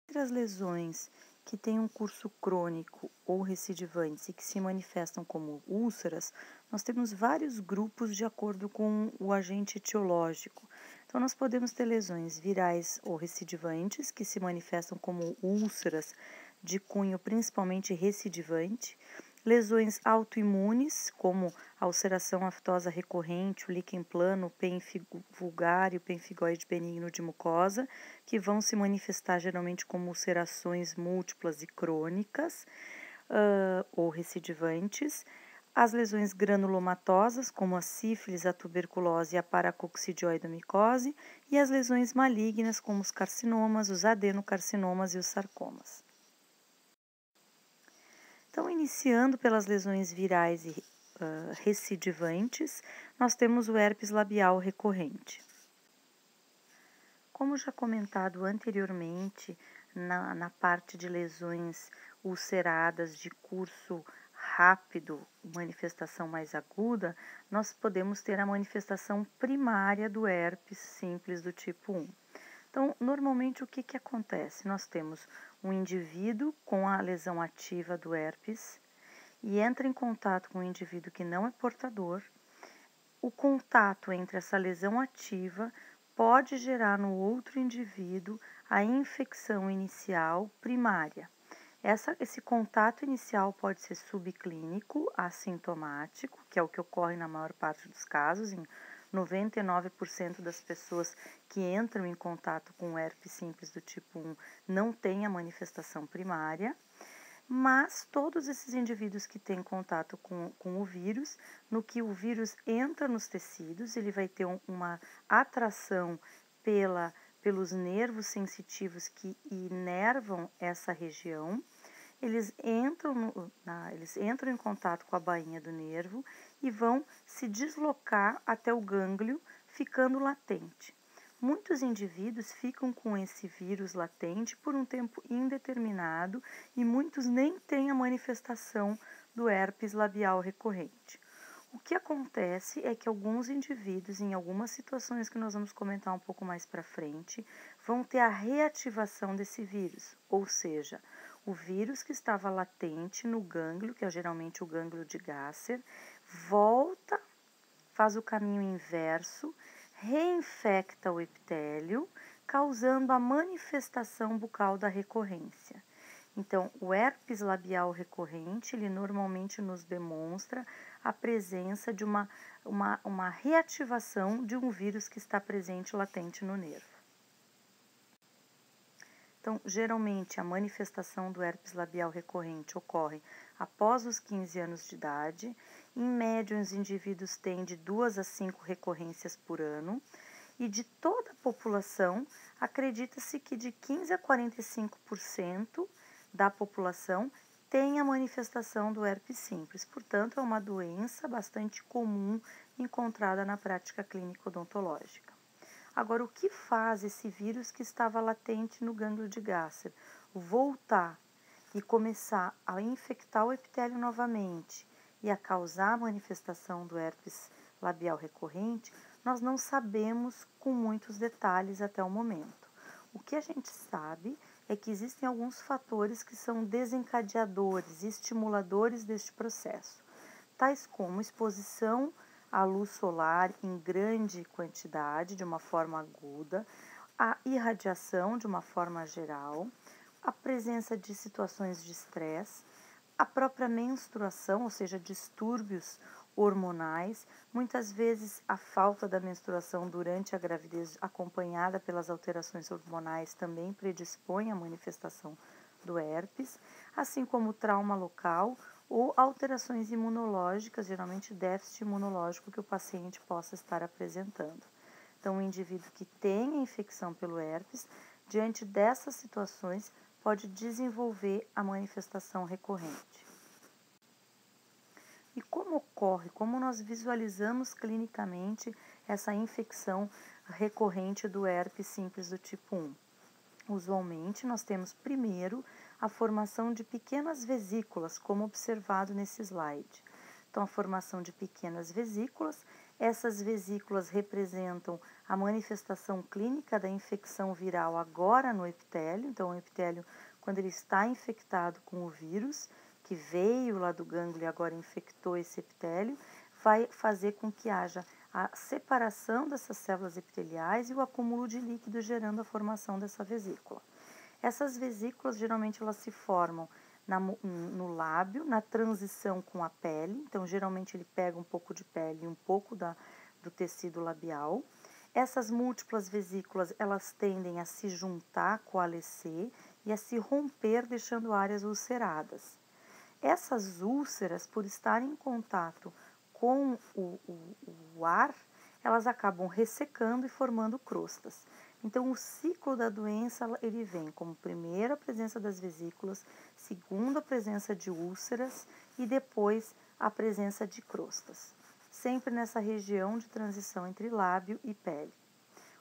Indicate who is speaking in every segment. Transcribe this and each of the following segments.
Speaker 1: Entre as lesões que têm um curso crônico ou recidivantes e que se manifestam como úlceras, nós temos vários grupos de acordo com o agente etiológico. Então, nós podemos ter lesões virais ou recidivantes, que se manifestam como úlceras de cunho principalmente recidivante, lesões autoimunes, como a ulceração aftosa recorrente, o líquen plano, o pênfigo vulgar e o pênfigoide benigno de mucosa, que vão se manifestar geralmente como ulcerações múltiplas e crônicas ou recidivantes. As lesões granulomatosas, como a sífilis, a tuberculose e a paracoccidioidomicose, e as lesões malignas, como os carcinomas, os adenocarcinomas e os sarcomas. Então, iniciando pelas lesões virais e recidivantes, nós temos o herpes labial recorrente. Como já comentado anteriormente, na parte de lesões ulceradas de curso rápido, manifestação mais aguda, nós podemos ter a manifestação primária do herpes simples do tipo 1. Então, normalmente o que acontece? Nós temos um indivíduo com a lesão ativa do herpes e entra em contato com um indivíduo que não é portador. O contato entre essa lesão ativa pode gerar no outro indivíduo a infecção inicial primária. Esse contato inicial pode ser subclínico, assintomático, que é o que ocorre na maior parte dos casos, em 99% das pessoas que entram em contato com o herpes simples do tipo 1 não têm a manifestação primária, mas todos esses indivíduos que têm contato com o vírus, no que o vírus entra nos tecidos, ele vai ter uma atração pelos nervos sensitivos que inervam essa região. Eles entram em contato com a bainha do nervo e vão se deslocar até o gânglio, ficando latente. Muitos indivíduos ficam com esse vírus latente por um tempo indeterminado e muitos nem têm a manifestação do herpes labial recorrente. O que acontece é que alguns indivíduos, em algumas situações que nós vamos comentar um pouco mais para frente, vão ter a reativação desse vírus, ou seja, o vírus que estava latente no gânglio, que é geralmente o gânglio de Gasser, volta, faz o caminho inverso, reinfecta o epitélio, causando a manifestação bucal da recorrência. Então, o herpes labial recorrente, ele normalmente nos demonstra a presença de uma reativação de um vírus que está presente latente no nervo. Então, geralmente, a manifestação do herpes labial recorrente ocorre após os 15 anos de idade. Em média, os indivíduos têm de 2 a 5 recorrências por ano. E de toda a população, acredita-se que de 15 a 45% da população tem a manifestação do herpes simples. Portanto, é uma doença bastante comum encontrada na prática clínica odontológica. Agora, o que faz esse vírus que estava latente no gânglio de Gasser voltar e começar a infectar o epitélio novamente e a causar a manifestação do herpes labial recorrente, nós não sabemos com muitos detalhes até o momento. O que a gente sabe é que existem alguns fatores que são desencadeadores, estimuladores deste processo, tais como exposição à luz solar em grande quantidade, de uma forma aguda, a irradiação de uma forma geral, a presença de situações de estresse, a própria menstruação, ou seja, distúrbios hormonais, muitas vezes a falta da menstruação durante a gravidez acompanhada pelas alterações hormonais também predispõe à manifestação do herpes, assim como trauma local ou alterações imunológicas, geralmente déficit imunológico que o paciente possa estar apresentando. Então, o indivíduo que tem a infecção pelo herpes, diante dessas situações, pode desenvolver a manifestação recorrente. E como ocorre, como nós visualizamos clinicamente essa infecção recorrente do herpes simples do tipo 1? Usualmente, nós temos primeiro a formação de pequenas vesículas, como observado nesse slide. Então, a formação de pequenas vesículas Essas vesículas representam a manifestação clínica da infecção viral agora no epitélio. Então, o epitélio, quando ele está infectado com o vírus, que veio lá do gânglio e agora infectou esse epitélio, vai fazer com que haja a separação dessas células epiteliais e o acúmulo de líquido, gerando a formação dessa vesícula. Essas vesículas, geralmente, elas se formam no lábio, na transição com a pele. Então, geralmente, ele pega um pouco de pele e um pouco do tecido labial. Essas múltiplas vesículas, elas tendem a se juntar, coalescer e a se romper, deixando áreas ulceradas. Essas úlceras, por estarem em contato com o ar, elas acabam ressecando e formando crostas. Então, o ciclo da doença, ele vem como primeiro a presença das vesículas, segundo a presença de úlceras e depois a presença de crostas, sempre nessa região de transição entre lábio e pele.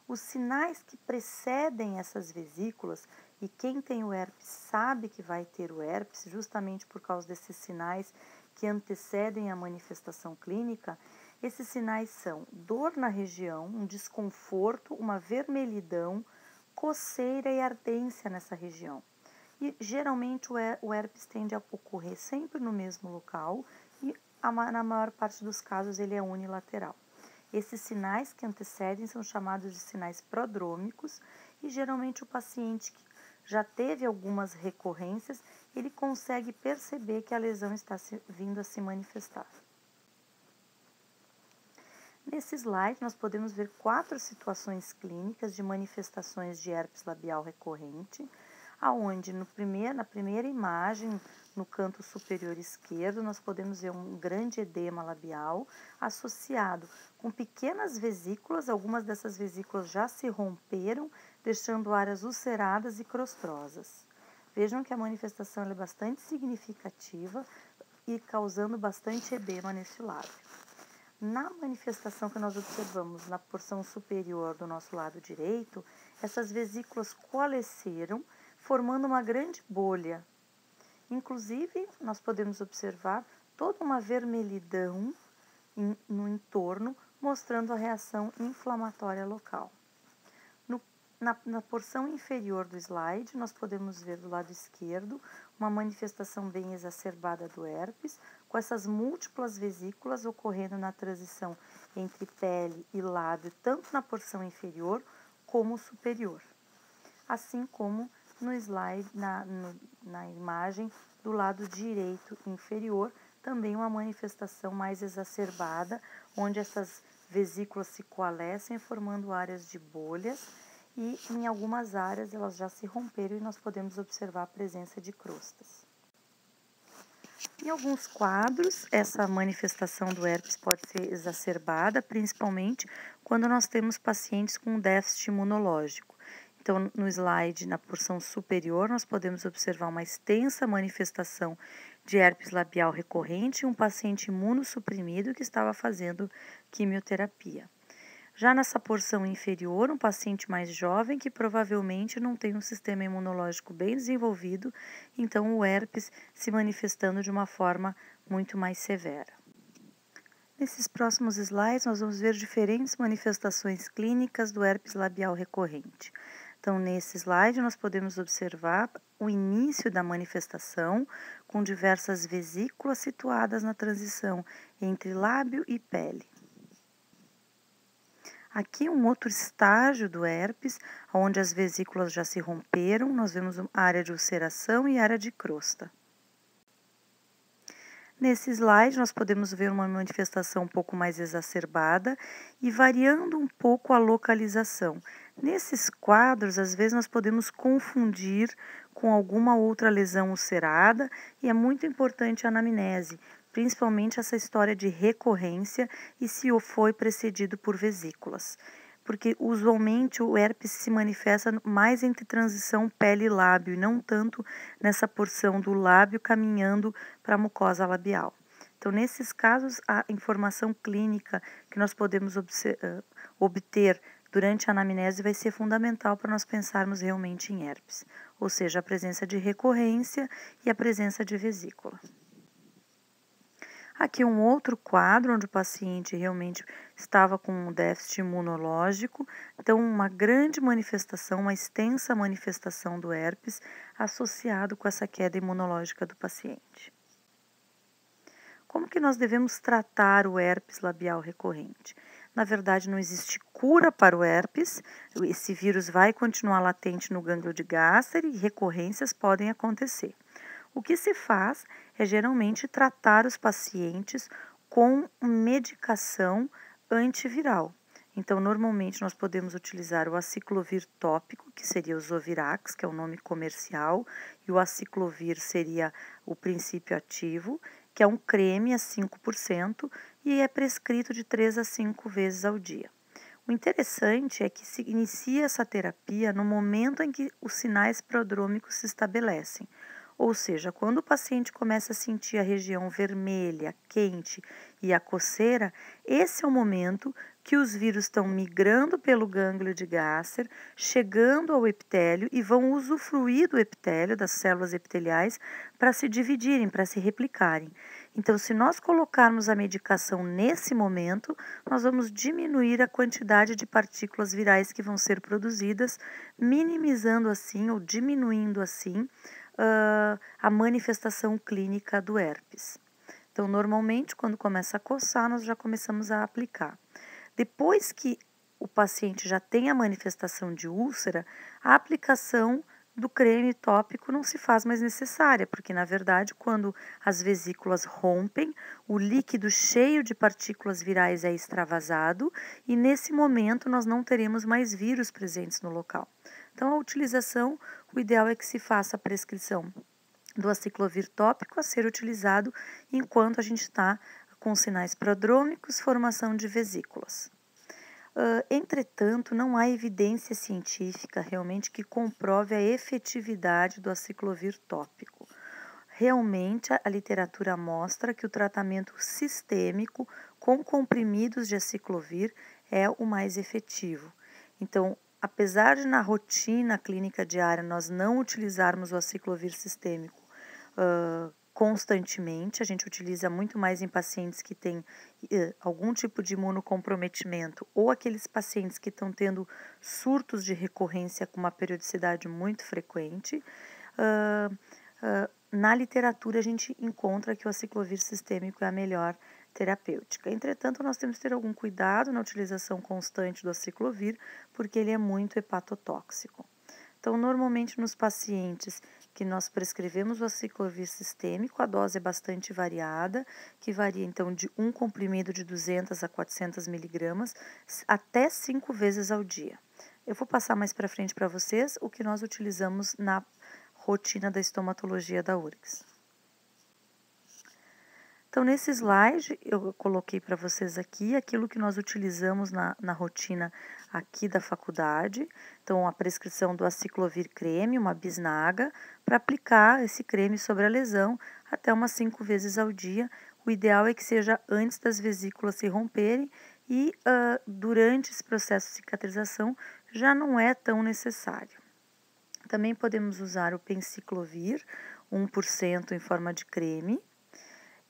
Speaker 1: Os sinais que precedem essas vesículas, e quem tem o herpes sabe que vai ter o herpes, justamente por causa desses sinais que antecedem a manifestação clínica, esses sinais são dor na região, um desconforto, uma vermelhidão, coceira e ardência nessa região. E geralmente o herpes tende a ocorrer sempre no mesmo local e na maior parte dos casos ele é unilateral. Esses sinais que antecedem são chamados de sinais prodrômicos e geralmente o paciente que já teve algumas recorrências, ele consegue perceber que a lesão está vindo a se manifestar. Nesse slide, nós podemos ver 4 situações clínicas de manifestações de herpes labial recorrente, aonde na primeira imagem, no canto superior esquerdo, nós podemos ver um grande edema labial associado com pequenas vesículas. Algumas dessas vesículas já se romperam, deixando áreas ulceradas e crostrosas. Vejam que a manifestação é bastante significativa e causando bastante edema nesse lábio. Na manifestação que nós observamos na porção superior do nosso lado direito, essas vesículas coalesceram, formando uma grande bolha. Inclusive, nós podemos observar toda uma vermelhidão no entorno, mostrando a reação inflamatória local. Na porção inferior do slide, nós podemos ver do lado esquerdo uma manifestação bem exacerbada do herpes, com essas múltiplas vesículas ocorrendo na transição entre pele e lábio, tanto na porção inferior como superior. Assim como no slide, na imagem do lado direito inferior, também uma manifestação mais exacerbada, onde essas vesículas se coalescem formando áreas de bolhas, e em algumas áreas elas já se romperam e nós podemos observar a presença de crostas. Em alguns quadros, essa manifestação do herpes pode ser exacerbada, principalmente quando nós temos pacientes com déficit imunológico. Então, no slide, na porção superior, nós podemos observar uma extensa manifestação de herpes labial recorrente em um paciente imunossuprimido que estava fazendo quimioterapia. Já nessa porção inferior, um paciente mais jovem que provavelmente não tem um sistema imunológico bem desenvolvido, então o herpes se manifestando de uma forma muito mais severa. Nesses próximos slides, nós vamos ver diferentes manifestações clínicas do herpes labial recorrente. Então, nesse slide, nós podemos observar o início da manifestação, com diversas vesículas situadas na transição entre lábio e pele. Aqui um outro estágio do herpes, onde as vesículas já se romperam, nós vemos área de ulceração e área de crosta. Nesse slide, nós podemos ver uma manifestação um pouco mais exacerbada e variando um pouco a localização. Nesses quadros, às vezes, nós podemos confundir com alguma outra lesão ulcerada e é muito importante a anamnese, principalmente essa história de recorrência e se foi precedido por vesículas. Porque usualmente o herpes se manifesta mais entre transição pele e lábio, e não tanto nessa porção do lábio caminhando para a mucosa labial. Então, nesses casos, a informação clínica que nós podemos obter durante a anamnese vai ser fundamental para nós pensarmos realmente em herpes, ou seja, a presença de recorrência e a presença de vesícula. Aqui um outro quadro onde o paciente realmente estava com um déficit imunológico, então uma grande manifestação, uma extensa manifestação do herpes associado com essa queda imunológica do paciente. Como que nós devemos tratar o herpes labial recorrente? Na verdade, não existe cura para o herpes, esse vírus vai continuar latente no gânglio de Gaster e recorrências podem acontecer. O que se faz é geralmente tratar os pacientes com medicação antiviral. Então, normalmente nós podemos utilizar o aciclovir tópico, que seria o Zovirax, que é o nome comercial, e o aciclovir seria o princípio ativo, que é um creme a 5% e é prescrito de 3 a 5 vezes ao dia. O interessante é que se inicia essa terapia no momento em que os sinais prodrômicos se estabelecem. Ou seja, quando o paciente começa a sentir a região vermelha, quente e a coceira, esse é o momento que os vírus estão migrando pelo gânglio de Gaster, chegando ao epitélio e vão usufruir do epitélio, das células epiteliais, para se dividirem, para se replicarem. Então, se nós colocarmos a medicação nesse momento, nós vamos diminuir a quantidade de partículas virais que vão ser produzidas, minimizando assim ou diminuindo assim a manifestação clínica do herpes. Então, normalmente, quando começa a coçar, nós já começamos a aplicar. Depois que o paciente já tem a manifestação de úlcera, a aplicação do creme tópico não se faz mais necessária, porque na verdade, quando as vesículas rompem, o líquido cheio de partículas virais é extravasado e nesse momento nós não teremos mais vírus presentes no local. Então, a utilização, o ideal é que se faça a prescrição do aciclovir tópico a ser utilizado enquanto a gente está com sinais prodrômicos, formação de vesículas. Entretanto, não há evidência científica realmente que comprove a efetividade do aciclovir tópico. Realmente, a literatura mostra que o tratamento sistêmico com comprimidos de aciclovir é o mais efetivo. Então, apesar de na rotina clínica diária nós não utilizarmos o aciclovir sistêmico constantemente, a gente utiliza muito mais em pacientes que têm algum tipo de imunocomprometimento ou aqueles pacientes que estão tendo surtos de recorrência com uma periodicidade muito frequente. Na literatura a gente encontra que o aciclovir sistêmico é a melhor terapêutica. Entretanto, nós temos que ter algum cuidado na utilização constante do aciclovir, porque ele é muito hepatotóxico. Então, normalmente nos pacientes que nós prescrevemos o aciclovir sistêmico, a dose é bastante variada, que varia então de um comprimido de 200 a 400 miligramas até 5 vezes ao dia. Eu vou passar mais para frente para vocês o que nós utilizamos na rotina da estomatologia da URGS. Então, nesse slide, eu coloquei para vocês aqui aquilo que nós utilizamos na rotina aqui da faculdade. Então, a prescrição do aciclovir creme, uma bisnaga, para aplicar esse creme sobre a lesão até umas 5 vezes ao dia. O ideal é que seja antes das vesículas se romperem e durante esse processo de cicatrização já não é tão necessário. Também podemos usar o penciclovir, 1% em forma de creme.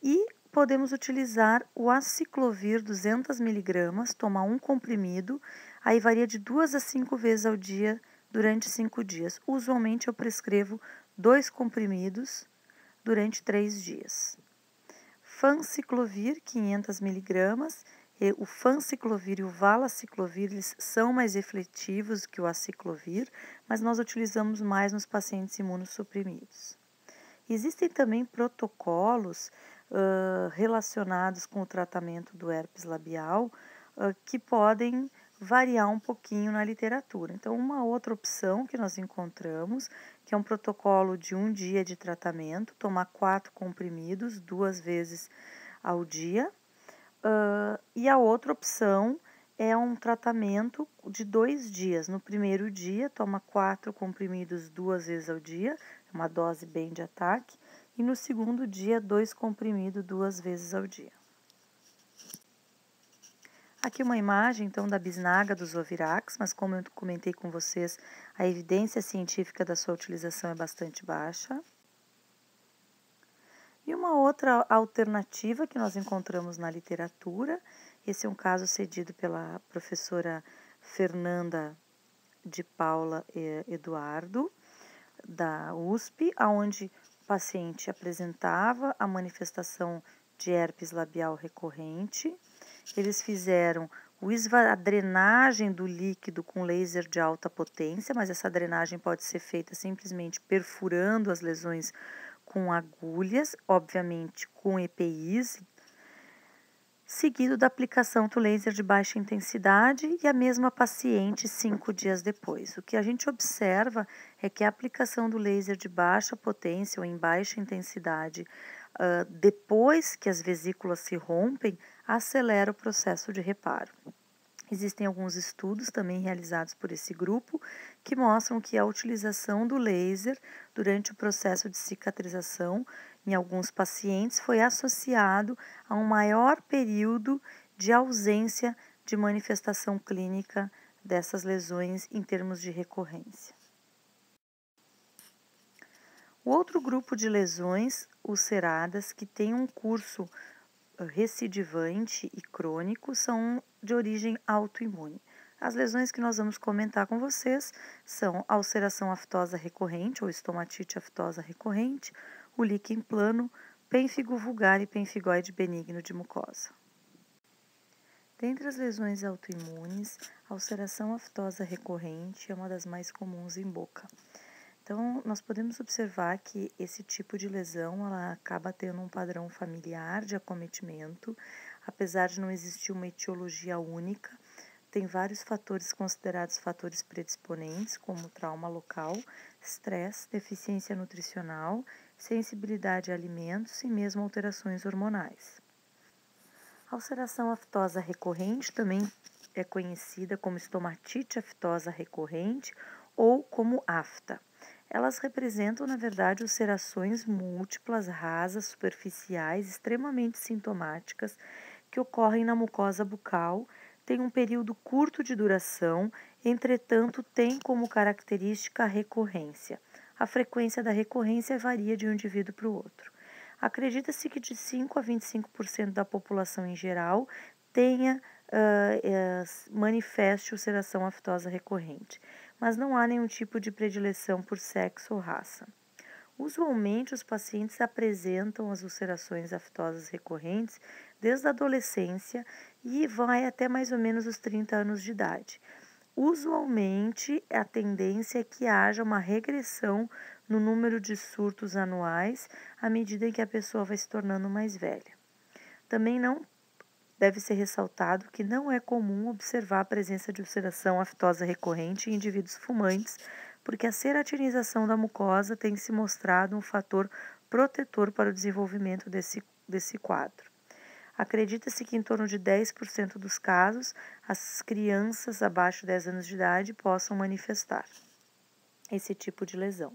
Speaker 1: E podemos utilizar o aciclovir 200 miligramas, tomar um comprimido, aí varia de 2 a 5 vezes ao dia durante 5 dias. Usualmente eu prescrevo 2 comprimidos durante 3 dias. Fanciclovir 500 miligramas, o fanciclovir e o valaciclovir eles são mais efetivos que o aciclovir, mas nós utilizamos mais nos pacientes imunossuprimidos. Existem também protocolos relacionados com o tratamento do herpes labial que podem variar um pouquinho na literatura. Então, uma outra opção que nós encontramos, que é um protocolo de 1 dia de tratamento, tomar 4 comprimidos 2 vezes ao dia. E a outra opção é um tratamento de 2 dias. No primeiro dia, toma 4 comprimidos 2 vezes ao dia, uma dose bem de ataque. E no segundo dia, 2 comprimidos 2 vezes ao dia. Aqui uma imagem, então, da bisnaga do Zovirax, mas como eu comentei com vocês, a evidência científica da sua utilização é bastante baixa. E uma outra alternativa que nós encontramos na literatura, esse é um caso cedido pela professora Fernanda de Paula Eduardo, da USP, onde o paciente apresentava a manifestação de herpes labial recorrente. Eles fizeram a drenagem do líquido com laser de alta potência, mas essa drenagem pode ser feita simplesmente perfurando as lesões com agulhas, obviamente com EPIs, seguido da aplicação do laser de baixa intensidade e a mesma paciente 5 dias depois. O que a gente observa é que a aplicação do laser de baixa potência ou em baixa intensidade, depois que as vesículas se rompem, acelera o processo de reparo. Existem alguns estudos também realizados por esse grupo que mostram que a utilização do laser durante o processo de cicatrização em alguns pacientes foi associado a um maior período de ausência de manifestação clínica dessas lesões em termos de recorrência. O outro grupo de lesões ulceradas que tem um curso recidivante e crônico são de origem autoimune. As lesões que nós vamos comentar com vocês são a ulceração aftosa recorrente ou estomatite aftosa recorrente, o líquen plano, pênfigo vulgar e pemphigoide benigno de mucosa. Dentre as lesões autoimunes, a ulceração aftosa recorrente é uma das mais comuns em boca. Então, nós podemos observar que esse tipo de lesão ela acaba tendo um padrão familiar de acometimento, apesar de não existir uma etiologia única. Tem vários fatores considerados fatores predisponentes, como trauma local, estresse, deficiência nutricional, sensibilidade a alimentos e mesmo alterações hormonais. A ulceração aftosa recorrente também é conhecida como estomatite aftosa recorrente ou como afta. Elas representam, na verdade, ulcerações múltiplas, rasas, superficiais, extremamente sintomáticas, que ocorrem na mucosa bucal, têm um período curto de duração, entretanto, têm como característica a recorrência. A frequência da recorrência varia de um indivíduo para o outro. Acredita-se que de 5 a 25% da população em geral manifeste ulceração aftosa recorrente, mas não há nenhum tipo de predileção por sexo ou raça. Usualmente, os pacientes apresentam as ulcerações aftosas recorrentes desde a adolescência e vai até mais ou menos os 30 anos de idade. Usualmente, a tendência é que haja uma regressão no número de surtos anuais à medida em que a pessoa vai se tornando mais velha. Também não deve ser ressaltado que não é comum observar a presença de ulceração aftosa recorrente em indivíduos fumantes, porque a ceratinização da mucosa tem se mostrado um fator protetor para o desenvolvimento desse quadro. Acredita-se que em torno de 10% dos casos, as crianças abaixo de 10 anos de idade possam manifestar esse tipo de lesão.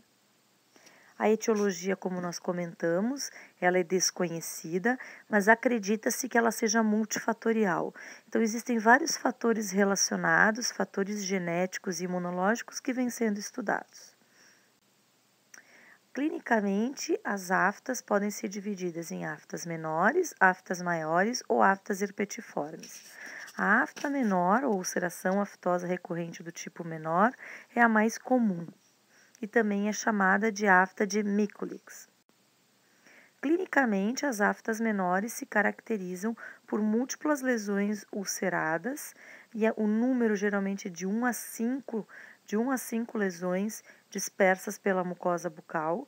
Speaker 1: A etiologia, como nós comentamos, ela é desconhecida, mas acredita-se que ela seja multifatorial. Então, existem vários fatores relacionados, fatores genéticos e imunológicos que vêm sendo estudados. Clinicamente, as aftas podem ser divididas em aftas menores, aftas maiores ou aftas herpetiformes. A afta menor, ou ulceração aftosa recorrente do tipo menor, é a mais comum e também é chamada de afta de Mikulicz. Clinicamente, as aftas menores se caracterizam por múltiplas lesões ulceradas e o número geralmente de 1 a 5 lesões dispersas pela mucosa bucal.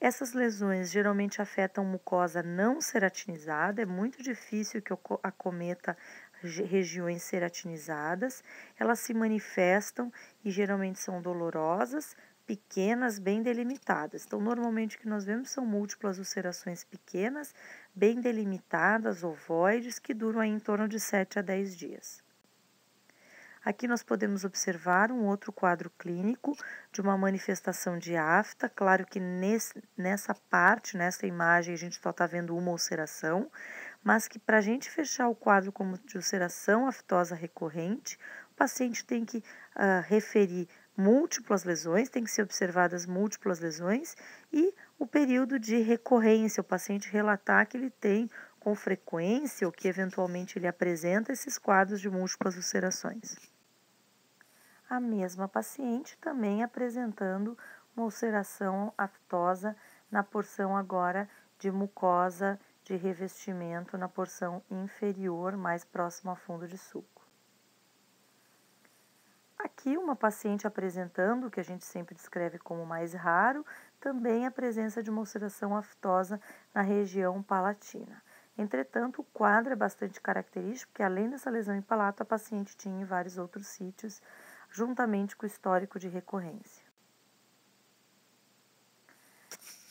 Speaker 1: Essas lesões geralmente afetam mucosa não ceratinizada, é muito difícil que acometa regiões ceratinizadas. Elas se manifestam e geralmente são dolorosas, pequenas, bem delimitadas. Então, normalmente o que nós vemos são múltiplas ulcerações pequenas, bem delimitadas, ovoides, que duram aí em torno de 7 a 10 dias. Aqui nós podemos observar um outro quadro clínico de uma manifestação de afta. Claro que nessa imagem, a gente só está vendo uma ulceração, mas que para a gente fechar o quadro como de ulceração aftosa recorrente, o paciente tem que referir múltiplas lesões, tem que ser observadas múltiplas lesões e o período de recorrência, o paciente relatar que ele tem com frequência ou que eventualmente ele apresenta esses quadros de múltiplas ulcerações. A mesma paciente também apresentando uma ulceração aftosa na porção agora de mucosa de revestimento na porção inferior, mais próximo ao fundo de sulco. Aqui uma paciente apresentando, o que a gente sempre descreve como mais raro, também a presença de uma ulceração aftosa na região palatina. Entretanto, o quadro é bastante característico, porque além dessa lesão em palato, a paciente tinha em vários outros sítios, juntamente com o histórico de recorrência.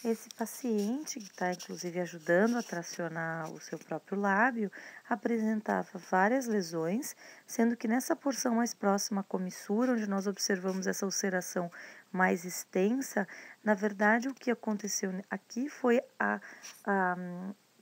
Speaker 1: Esse paciente, que está inclusive ajudando a tracionar o seu próprio lábio, apresentava várias lesões, sendo que nessa porção mais próxima à comissura, onde nós observamos essa ulceração mais extensa, na verdade o que aconteceu aqui foi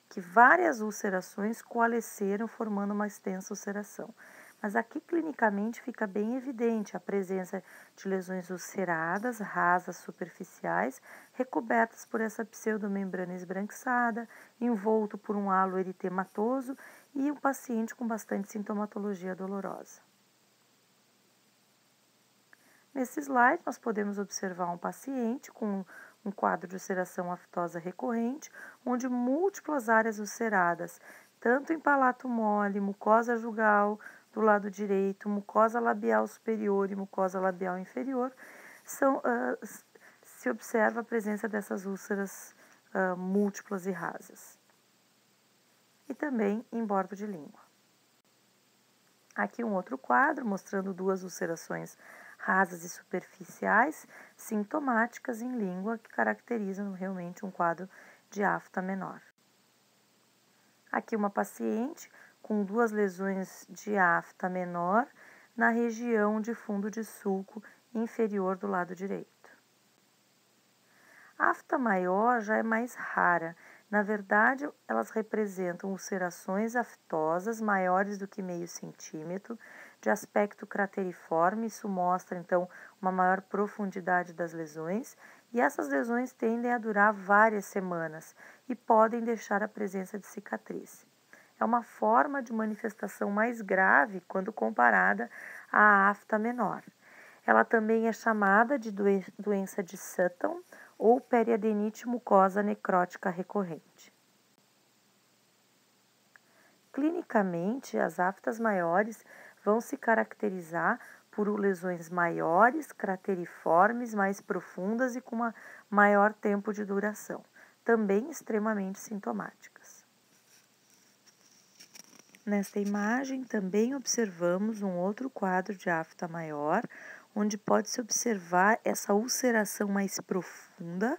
Speaker 1: que várias ulcerações coalesceram formando uma extensa ulceração. Mas aqui clinicamente fica bem evidente a presença de lesões ulceradas, rasas superficiais, recobertas por essa pseudomembrana esbranquiçada, envolto por um halo eritematoso e um paciente com bastante sintomatologia dolorosa. Nesse slide, nós podemos observar um paciente com um quadro de ulceração aftosa recorrente, onde múltiplas áreas ulceradas, tanto em palato mole, mucosa jugal, do lado direito, mucosa labial superior e mucosa labial inferior, se observa a presença dessas úlceras múltiplas e rasas. E também em bordo de língua. Aqui um outro quadro mostrando duas ulcerações rasas e superficiais, sintomáticas em língua, que caracterizam realmente um quadro de afta menor. Aqui uma paciente com duas lesões de afta menor na região de fundo de sulco inferior do lado direito. A afta maior já é mais rara. Na verdade, elas representam ulcerações aftosas maiores do que meio centímetro, de aspecto crateriforme. Isso mostra, então, uma maior profundidade das lesões. E essas lesões tendem a durar várias semanas e podem deixar a presença de cicatriz. É uma forma de manifestação mais grave quando comparada à afta menor. Ela também é chamada de doença de Sutton ou periadenite mucosa necrótica recorrente. Clinicamente, as aftas maiores vão se caracterizar por lesões maiores, crateriformes, mais profundas e com maior tempo de duração, também extremamente sintomáticas. Nesta imagem, também observamos um outro quadro de afta maior, onde pode-se observar essa ulceração mais profunda,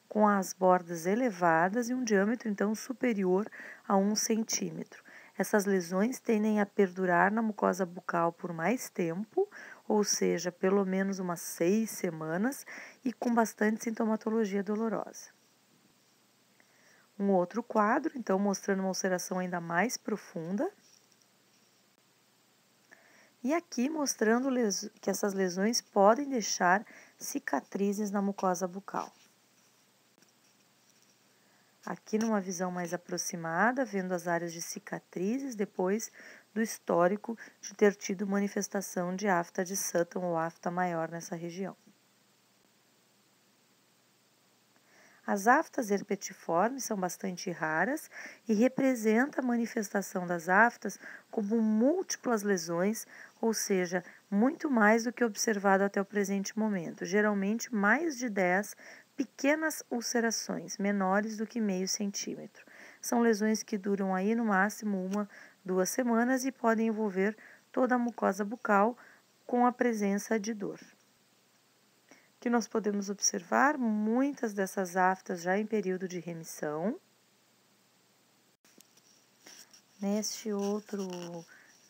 Speaker 1: com as bordas elevadas e um diâmetro, então, superior a 1 centímetro. Essas lesões tendem a perdurar na mucosa bucal por mais tempo, ou seja, pelo menos umas 6 semanas, e com bastante sintomatologia dolorosa. Um outro quadro, então, mostrando uma ulceração ainda mais profunda. E aqui mostrando que essas lesões podem deixar cicatrizes na mucosa bucal. Aqui numa visão mais aproximada, vendo as áreas de cicatrizes depois do histórico de ter tido manifestação de afta de Sutton ou afta maior nessa região. As aftas herpetiformes são bastante raras e representam a manifestação das aftas como múltiplas lesões, ou seja, muito mais do que observado até o presente momento, geralmente mais de 10 pequenas ulcerações, menores do que meio centímetro. São lesões que duram aí no máximo 1-2 semanas e podem envolver toda a mucosa bucal com a presença de dor. Que nós podemos observar muitas dessas aftas já em período de remissão. Neste outro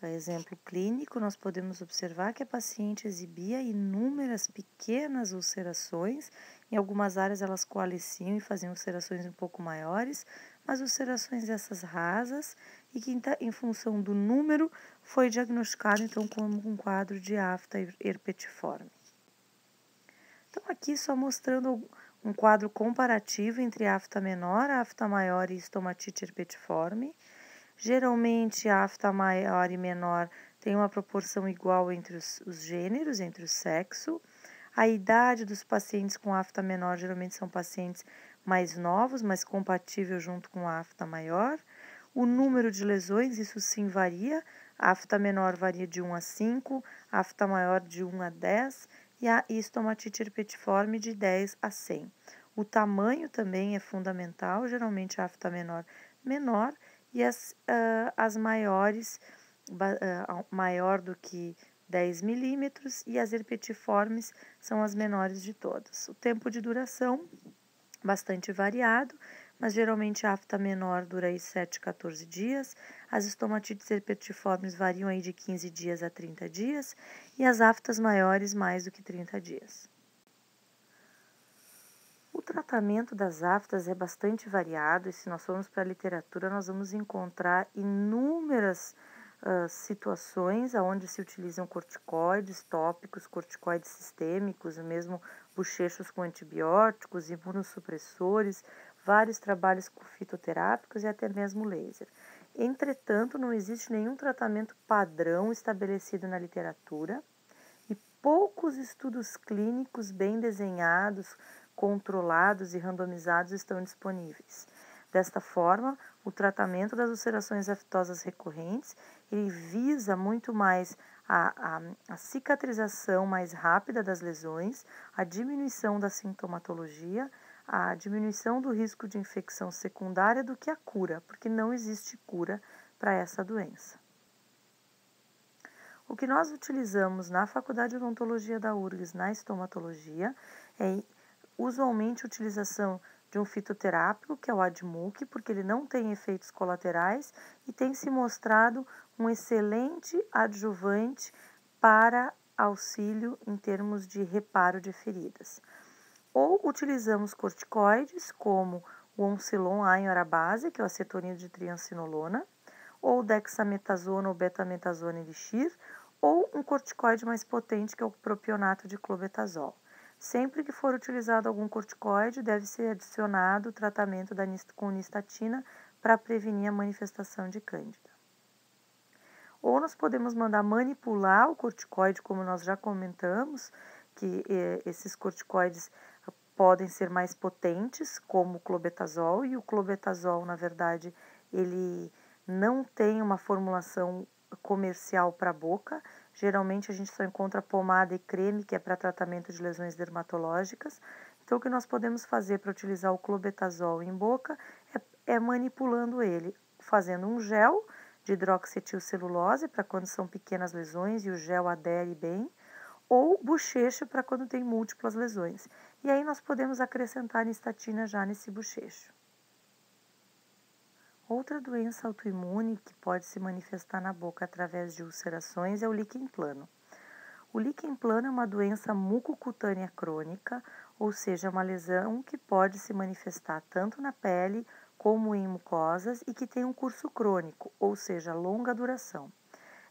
Speaker 1: exemplo clínico, nós podemos observar que a paciente exibia inúmeras pequenas ulcerações. Em algumas áreas elas coalesciam e faziam ulcerações um pouco maiores, mas ulcerações dessas rasas e que em função do número foi diagnosticado então como um quadro de afta herpetiforme. Então, aqui só mostrando um quadro comparativo entre afta menor, afta maior e estomatite herpetiforme. Geralmente, a afta maior e menor tem uma proporção igual entre os gêneros, entre o sexo. A idade dos pacientes com afta menor geralmente são pacientes mais novos, mas compatível junto com a afta maior. O número de lesões, isso sim varia. A afta menor varia de 1 a 5, a afta maior de 1 a 10 e a estomatite herpetiforme de 10 a 100. O tamanho também é fundamental, geralmente a afta menor e as maiores, maior do que 10 milímetros, e as herpetiformes são as menores de todas. O tempo de duração, bastante variado, mas geralmente a afta menor dura aí 7 a 14 dias, as estomatites herpetiformes variam aí de 15 dias a 30 dias, e as aftas maiores mais do que 30 dias. O tratamento das aftas é bastante variado, e se nós formos para a literatura, nós vamos encontrar inúmeras situações onde se utilizam corticoides tópicos, corticoides sistêmicos, mesmo bochechos com antibióticos, imunossupressores, vários trabalhos com fitoterápicos e até mesmo laser. Entretanto, não existe nenhum tratamento padrão estabelecido na literatura e poucos estudos clínicos bem desenhados, controlados e randomizados estão disponíveis. Desta forma, o tratamento das ulcerações aftosas recorrentes, ele visa muito mais a cicatrização mais rápida das lesões, a diminuição da sintomatologia, a diminuição do risco de infecção secundária do que a cura, porque não existe cura para essa doença. O que nós utilizamos na Faculdade de Odontologia da URGS, na estomatologia, é usualmente a utilização de um fitoterápico, que é o Admuc, porque ele não tem efeitos colaterais e tem se mostrado um excelente adjuvante para auxílio em termos de reparo de feridas. Ou utilizamos corticoides, como o Oncilon A em hora base, que é o acetonino de triancinolona, ou dexametasona ou betametasona elixir, ou um corticoide mais potente, que é o propionato de clobetasol. Sempre que for utilizado algum corticoide, deve ser adicionado o tratamento com nistatina para prevenir a manifestação de cândida. Ou nós podemos mandar manipular o corticoide, como nós já comentamos, que esses corticoides podem ser mais potentes, como o clobetasol, e o clobetasol, na verdade, ele não tem uma formulação comercial para a boca. Geralmente a gente só encontra pomada e creme, que é para tratamento de lesões dermatológicas. Então, o que nós podemos fazer para utilizar o clobetasol em boca é manipulando ele, fazendo um gel de hidroxietilcelulose para quando são pequenas lesões e o gel adere bem, ou bochecho para quando tem múltiplas lesões. E aí nós podemos acrescentar nistatina já nesse bochecho. Outra doença autoimune que pode se manifestar na boca através de ulcerações é o líquen plano. O líquen plano é uma doença mucocutânea crônica, ou seja, uma lesão que pode se manifestar tanto na pele como em mucosas e que tem um curso crônico, ou seja, longa duração.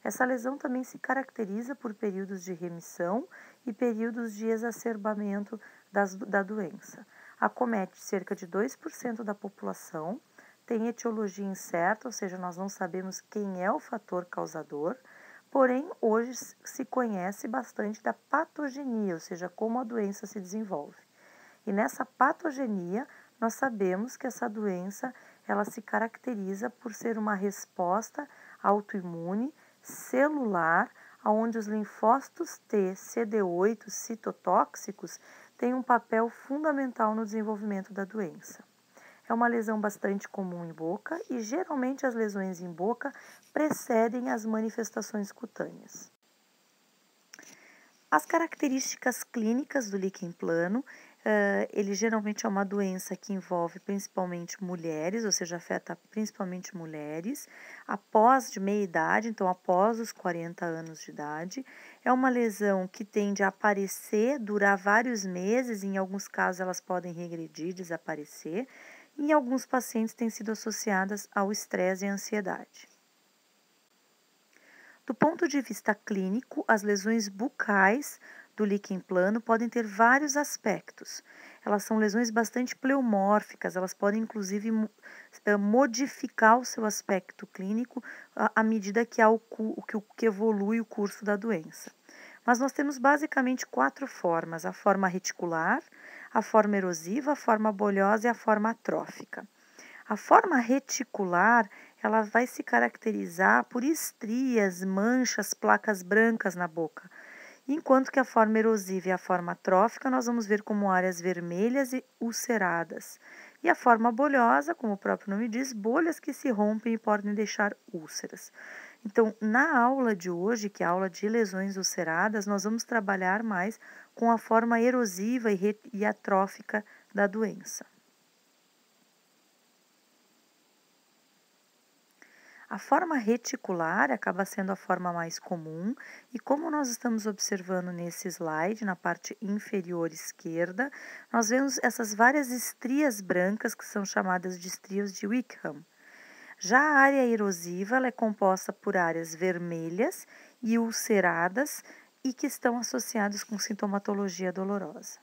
Speaker 1: Essa lesão também se caracteriza por períodos de remissão e períodos de exacerbamento da doença. Acomete cerca de 2% da população, tem etiologia incerta, ou seja, nós não sabemos quem é o fator causador, porém hoje se conhece bastante da patogenia, ou seja, como a doença se desenvolve. E nessa patogenia, nós sabemos que essa doença ela se caracteriza por ser uma resposta autoimune celular, onde os linfócitos T, CD8, citotóxicos, têm um papel fundamental no desenvolvimento da doença. É uma lesão bastante comum em boca e geralmente as lesões em boca precedem as manifestações cutâneas. As características clínicas do líquen plano, ele geralmente é uma doença que envolve principalmente mulheres, ou seja, afeta principalmente mulheres, após de meia idade, então após os 40 anos de idade. É uma lesão que tende a aparecer, durar vários meses, em alguns casos elas podem regredir, desaparecer, e em alguns pacientes têm sido associadas ao estresse e à ansiedade. Do ponto de vista clínico, as lesões bucais do líquen plano podem ter vários aspectos. Elas são lesões bastante pleomórficas, elas podem inclusive modificar o seu aspecto clínico à medida que evolui o curso da doença. Mas nós temos basicamente 4 formas: a forma reticular, a forma erosiva, a forma bolhosa e a forma atrófica. A forma reticular, ela vai se caracterizar por estrias, manchas, placas brancas na boca, enquanto que a forma erosiva e a forma atrófica nós vamos ver como áreas vermelhas e ulceradas. E a forma bolhosa, como o próprio nome diz, bolhas que se rompem e podem deixar úlceras. Então, na aula de hoje, que é a aula de lesões ulceradas, nós vamos trabalhar mais com a forma erosiva e atrófica da doença. A forma reticular acaba sendo a forma mais comum e, como nós estamos observando nesse slide, na parte inferior esquerda, nós vemos essas várias estrias brancas que são chamadas de estrias de Wickham. Já a área erosiva ela é composta por áreas vermelhas e ulceradas e que estão associadas com sintomatologia dolorosa.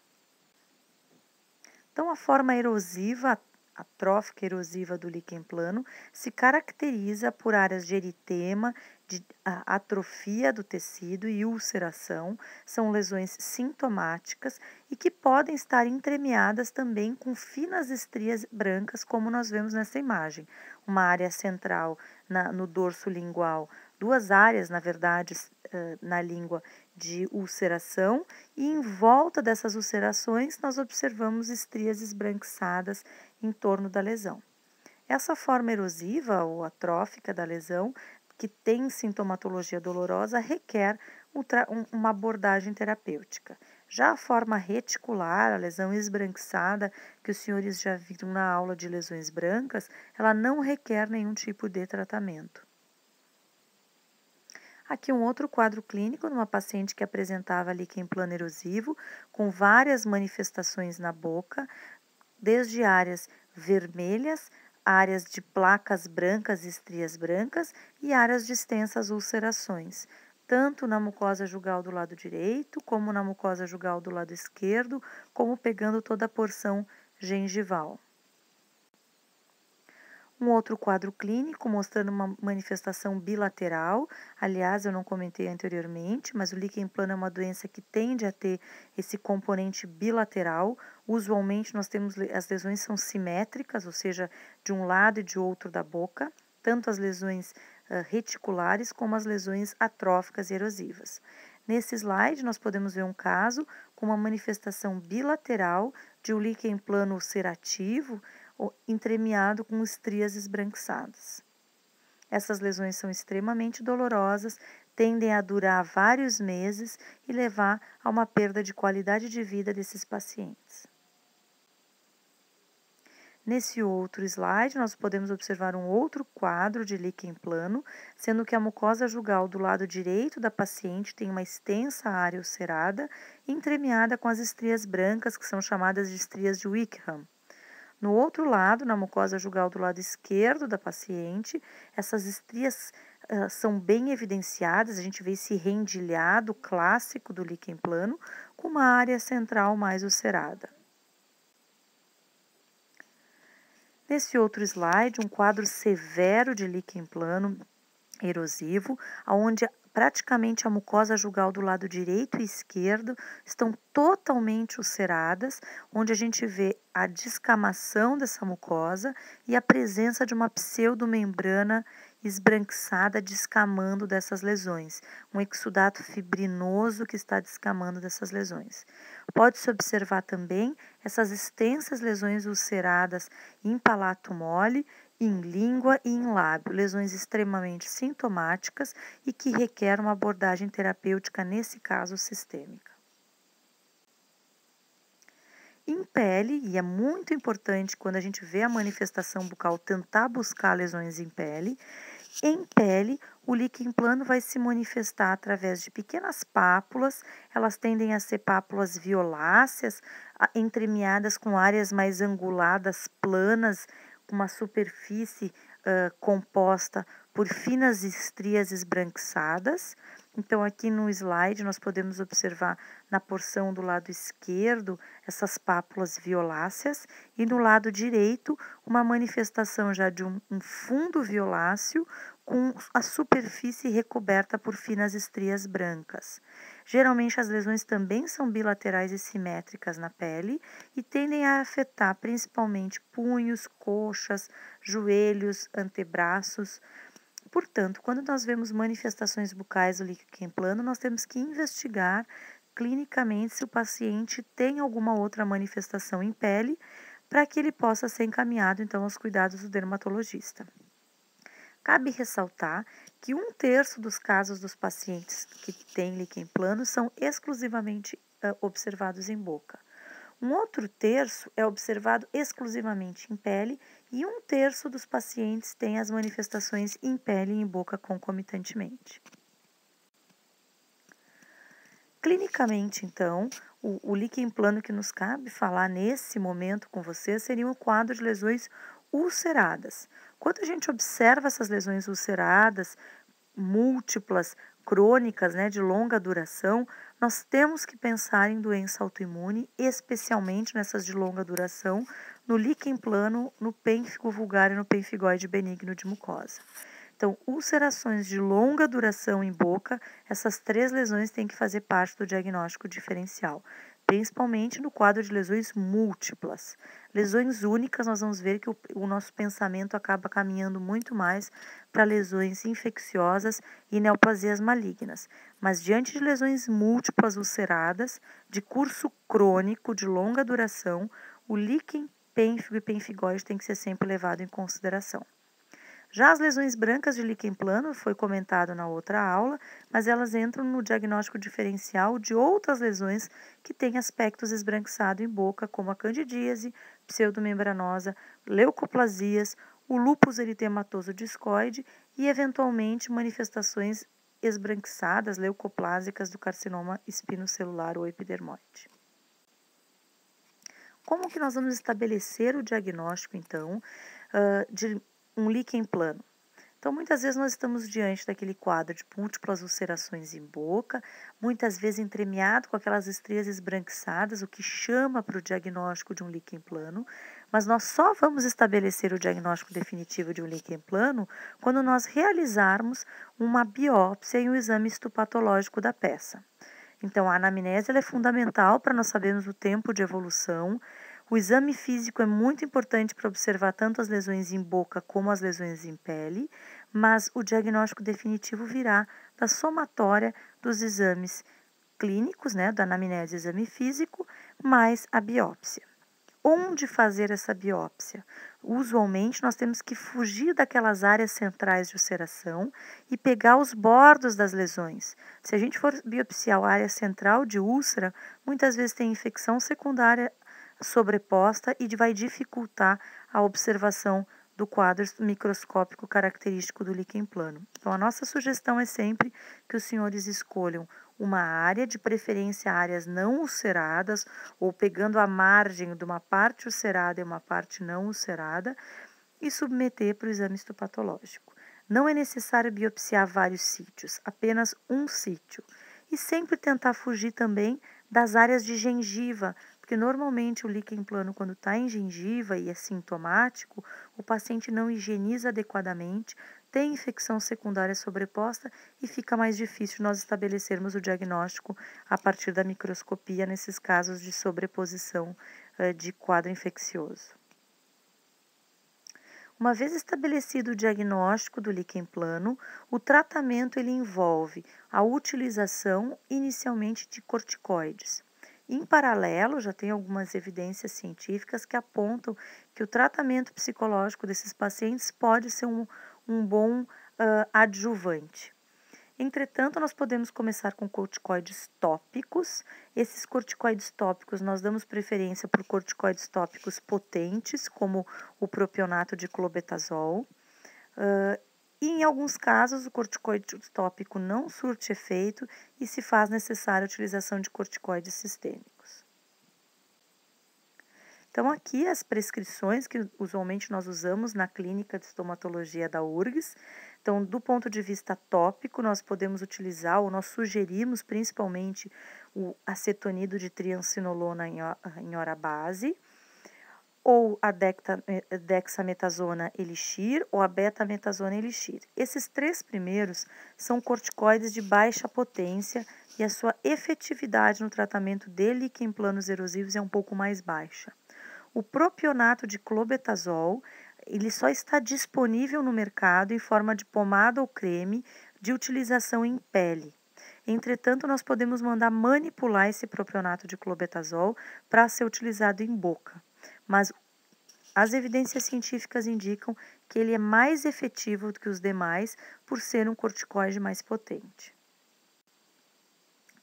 Speaker 1: Então, a forma erosiva, atrófica erosiva do líquen plano, se caracteriza por áreas de eritema, de atrofia do tecido e ulceração, são lesões sintomáticas e que podem estar entremeadas também com finas estrias brancas, como nós vemos nessa imagem. Uma área central no dorso lingual, duas áreas, na verdade, na língua de ulceração, e em volta dessas ulcerações nós observamos estrias esbranquiçadas em torno da lesão. Essa forma erosiva ou atrófica da lesão, que tem sintomatologia dolorosa, requer uma abordagem terapêutica. Já a forma reticular, a lesão esbranquiçada, que os senhores já viram na aula de lesões brancas, ela não requer nenhum tipo de tratamento. Aqui um outro quadro clínico numa paciente que apresentava líquen plano erosivo, com várias manifestações na boca, desde áreas vermelhas, áreas de placas brancas e estrias brancas e áreas de extensas ulcerações, tanto na mucosa jugal do lado direito, como na mucosa jugal do lado esquerdo, como pegando toda a porção gengival. Um outro quadro clínico mostrando uma manifestação bilateral. Aliás, eu não comentei anteriormente, mas o líquen plano é uma doença que tende a ter esse componente bilateral. Usualmente, nós temos as lesões são simétricas, ou seja, de um lado e de outro da boca, tanto as lesões reticulares como as lesões atróficas e erosivas. Nesse slide, nós podemos ver um caso com uma manifestação bilateral de um líquen plano ulcerativo, entremeado com estrias esbranquiçadas. Essas lesões são extremamente dolorosas, tendem a durar vários meses e levar a uma perda de qualidade de vida desses pacientes. Nesse outro slide, nós podemos observar um outro quadro de líquen plano, sendo que a mucosa jugal do lado direito da paciente tem uma extensa área ulcerada, entremeada com as estrias brancas, que são chamadas de estrias de Wickham. No outro lado, na mucosa jugal do lado esquerdo da paciente, essas estrias são bem evidenciadas, a gente vê esse rendilhado clássico do líquen plano, com uma área central mais ulcerada. Nesse outro slide, um quadro severo de líquen plano erosivo, onde praticamente a mucosa jugal do lado direito e esquerdo estão totalmente ulceradas, onde a gente vê a descamação dessa mucosa e a presença de uma pseudomembrana esbranquiçada descamando dessas lesões, um exudato fibrinoso que está descamando dessas lesões. Pode-se observar também essas extensas lesões ulceradas em palato mole, em língua e em lábio, lesões extremamente sintomáticas e que requer uma abordagem terapêutica, nesse caso sistêmica. Em pele, e é muito importante quando a gente vê a manifestação bucal tentar buscar lesões em pele, o líquen plano vai se manifestar através de pequenas pápulas, elas tendem a ser pápulas violáceas, entremeadas com áreas mais anguladas, planas, com uma superfície composta por finas estrias esbranquiçadas, Então, aqui no slide, nós podemos observar na porção do lado esquerdo essas pápulas violáceas e no lado direito uma manifestação já de um fundo violáceo com a superfície recoberta por finas estrias brancas. Geralmente, as lesões também são bilaterais e simétricas na pele e tendem a afetar principalmente punhos, coxas, joelhos, antebraços. Portanto, quando nós vemos manifestações bucais do líquido plano, nós temos que investigar clinicamente se o paciente tem alguma outra manifestação em pele, para que ele possa ser encaminhado então aos cuidados do dermatologista. Cabe ressaltar que 1/3 dos casos dos pacientes que têm líquen plano são exclusivamente observados em boca. Um outro terço é observado exclusivamente em pele e 1/3 dos pacientes têm as manifestações em pele e em boca concomitantemente. Clinicamente, então, o líquen plano que nos cabe falar nesse momento com você seria um quadro de lesões ulceradas. Quando a gente observa essas lesões ulceradas, múltiplas, crônicas, né, de longa duração, nós temos que pensar em doença autoimune, especialmente nessas de longa duração, no líquen plano, no pênfigo vulgar e no pemphigoide benigno de mucosa. Então, ulcerações de longa duração em boca, essas 3 lesões têm que fazer parte do diagnóstico diferencial, principalmente no quadro de lesões múltiplas. Lesões únicas, nós vamos ver que o nosso pensamento acaba caminhando muito mais para lesões infecciosas e neoplasias malignas. Mas diante de lesões múltiplas ulceradas, de curso crônico, de longa duração, o líquen, pênfigo e pemphigoide tem que ser sempre levado em consideração. Já as lesões brancas de líquen plano foi comentado na outra aula, mas elas entram no diagnóstico diferencial de outras lesões que têm aspectos esbranquiçados em boca, como a candidíase, pseudomembranosa, leucoplasias, o lúpus eritematoso discoide e, eventualmente, manifestações esbranquiçadas, leucoplásicas do carcinoma espinocelular ou epidermoide. Como que nós vamos estabelecer o diagnóstico, então, de um líquen plano? Então, muitas vezes nós estamos diante daquele quadro de múltiplas ulcerações em boca, muitas vezes entremeado com aquelas estrias esbranquiçadas, o que chama para o diagnóstico de um líquen plano, mas nós só vamos estabelecer o diagnóstico definitivo de um líquen plano quando nós realizarmos uma biópsia e um exame histopatológico da peça. Então, a anamnese ela é fundamental para nós sabermos o tempo de evolução. O exame físico é muito importante para observar tanto as lesões em boca como as lesões em pele, mas o diagnóstico definitivo virá da somatória dos exames clínicos, né, da anamnese e exame físico, mais a biópsia. Onde fazer essa biópsia? Usualmente, nós temos que fugir daquelas áreas centrais de ulceração e pegar os bordos das lesões. Se a gente for biopsiar a área central de úlcera, muitas vezes tem infecção secundária sobreposta e vai dificultar a observação do quadro microscópico característico do líquen plano. Então, a nossa sugestão é sempre que os senhores escolham uma área, de preferência áreas não ulceradas, ou pegando a margem de uma parte ulcerada e uma parte não ulcerada, e submeter para o exame histopatológico. Não é necessário biopsiar vários sítios, apenas um sítio. E sempre tentar fugir também das áreas de gengiva, porque normalmente o líquen plano, quando está em gengiva e é sintomático, o paciente não higieniza adequadamente, tem infecção secundária sobreposta e fica mais difícil nós estabelecermos o diagnóstico a partir da microscopia nesses casos de sobreposição de quadro infeccioso. Uma vez estabelecido o diagnóstico do líquen plano, o tratamento ele envolve a utilização inicialmente de corticoides. Em paralelo, já tem algumas evidências científicas que apontam que o tratamento psicológico desses pacientes pode ser um bom adjuvante. Entretanto, nós podemos começar com corticoides tópicos. Esses corticoides tópicos, nós damos preferência por corticoides tópicos potentes, como o propionato de clobetasol. E em alguns casos, o corticoide tópico não surte efeito e se faz necessária a utilização de corticoides sistêmicos. Então, aqui as prescrições que usualmente nós usamos na clínica de estomatologia da URGS. Então, do ponto de vista tópico, nós podemos utilizar, ou nós sugerimos principalmente o acetonido de triancinolona em hora base, ou a dexametasona elixir ou a betametasona elixir. Esses 3 primeiros são corticoides de baixa potência e a sua efetividade no tratamento de líquen planos erosivos é um pouco mais baixa. O propionato de clobetasol, ele só está disponível no mercado em forma de pomada ou creme de utilização em pele. Entretanto, nós podemos mandar manipular esse propionato de clobetasol para ser utilizado em boca. Mas as evidências científicas indicam que ele é mais efetivo do que os demais por ser um corticoide mais potente.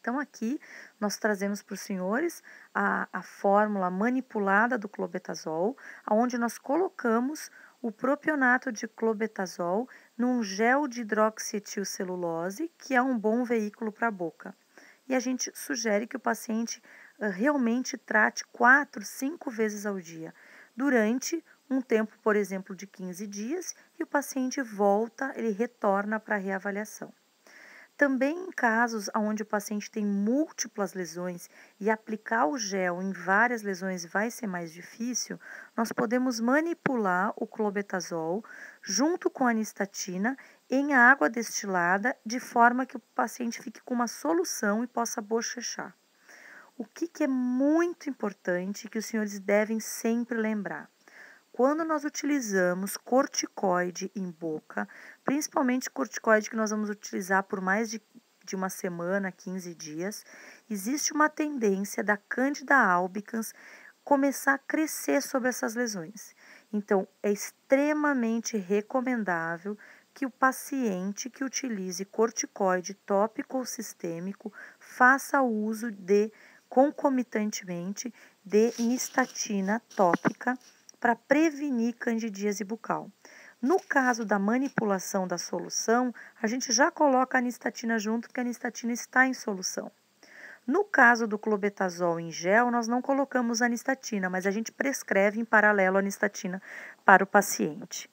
Speaker 1: Então, aqui nós trazemos para os senhores a fórmula manipulada do clobetasol, onde nós colocamos o propionato de clobetasol num gel de hidroxietilcelulose, que é um bom veículo para a boca. E a gente sugere que o paciente realmente trate 4, 5 vezes ao dia, durante um tempo, por exemplo, de 15 dias, e o paciente volta, ele retorna para a reavaliação. Também em casos onde o paciente tem múltiplas lesões e aplicar o gel em várias lesões vai ser mais difícil, nós podemos manipular o clobetasol junto com a anistatina em água destilada, de forma que o paciente fique com uma solução e possa bochechar. O que é muito importante que os senhores devem sempre lembrar? Quando nós utilizamos corticoide em boca, principalmente corticoide que nós vamos utilizar por mais de uma semana, 15 dias, existe uma tendência da Candida albicans começar a crescer sobre essas lesões. Então, é extremamente recomendável que o paciente que utilize corticoide tópico ou sistêmico faça uso concomitantemente de nistatina tópica para prevenir candidíase bucal. No caso da manipulação da solução, a gente já coloca a anistatina junto, porque a anistatina está em solução. No caso do clobetasol em gel, nós não colocamos a anistatina, mas a gente prescreve em paralelo a anistatina para o paciente.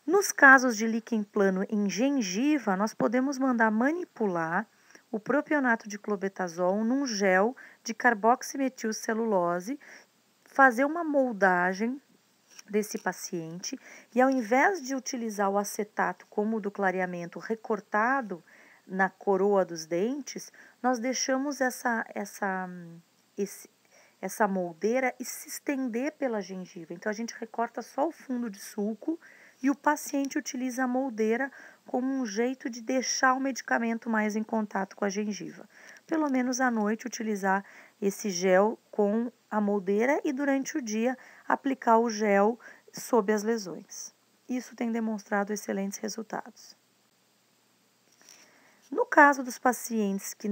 Speaker 1: Nos casos de líquen plano em gengiva, nós podemos mandar manipular o propionato de clobetasol num gel de carboximetilcelulose, fazer uma moldagem desse paciente e, ao invés de utilizar o acetato como o do clareamento recortado na coroa dos dentes, nós deixamos essa moldeira e se estender pela gengiva. Então, a gente recorta só o fundo de sulco e o paciente utiliza a moldeira como um jeito de deixar o medicamento mais em contato com a gengiva. Pelo menos à noite, utilizar esse gel com a moldeira e durante o dia aplicar o gel sob as lesões. Isso tem demonstrado excelentes resultados. No caso dos pacientes que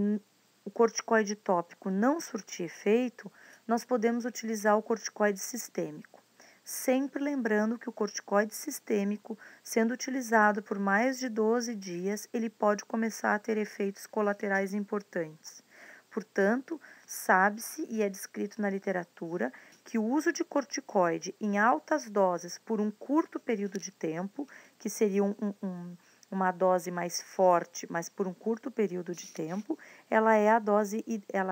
Speaker 1: o corticoide tópico não surtir efeito, nós podemos utilizar o corticoide sistêmico. Sempre lembrando que o corticoide sistêmico, sendo utilizado por mais de 12 dias, ele pode começar a ter efeitos colaterais importantes. Portanto, sabe-se e é descrito na literatura que o uso de corticoide em altas doses por um curto período de tempo, que seria uma dose mais forte, mas por um curto período de tempo, ela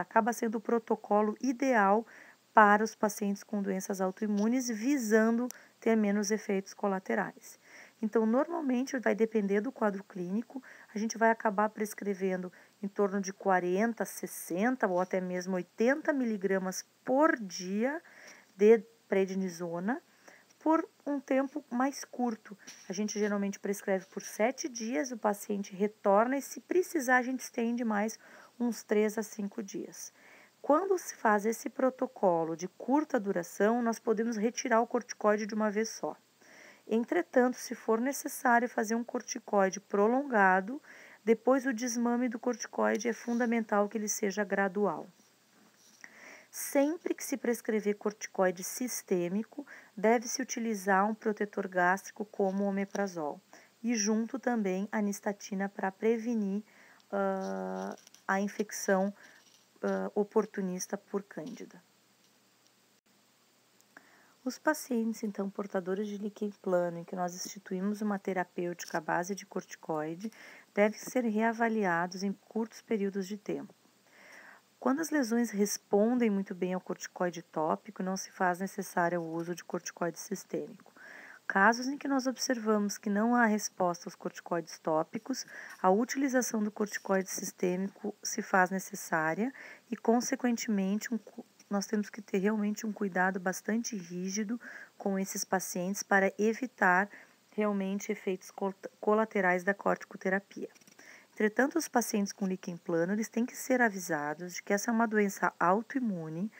Speaker 1: acaba sendo o protocolo ideal para os pacientes com doenças autoimunes, visando ter menos efeitos colaterais. Então, normalmente vai depender do quadro clínico, a gente vai acabar prescrevendo em torno de 40, 60 ou até mesmo 80 miligramas por dia de prednisona por um tempo mais curto. A gente geralmente prescreve por 7 dias, o paciente retorna e, se precisar, a gente estende mais uns 3 a 5 dias. Quando se faz esse protocolo de curta duração, nós podemos retirar o corticoide de uma vez só. Entretanto, se for necessário fazer um corticoide prolongado, depois o desmame do corticoide é fundamental que ele seja gradual. Sempre que se prescrever corticoide sistêmico, deve-se utilizar um protetor gástrico como o omeprazol e junto também a nistatina para prevenir a infecção oportunista por cândida. Os pacientes, então, portadores de líquen plano, em que nós instituímos uma terapêutica à base de corticoide, devem ser reavaliados em curtos períodos de tempo. Quando as lesões respondem muito bem ao corticoide tópico, não se faz necessário o uso de corticoide sistêmico. Casos em que nós observamos que não há resposta aos corticoides tópicos, a utilização do corticoide sistêmico se faz necessária e, consequentemente, nós temos que ter realmente um cuidado bastante rígido com esses pacientes para evitar realmente efeitos colaterais da corticoterapia. Entretanto, os pacientes com líquen plano, eles têm que ser avisados de que essa é uma doença autoimune,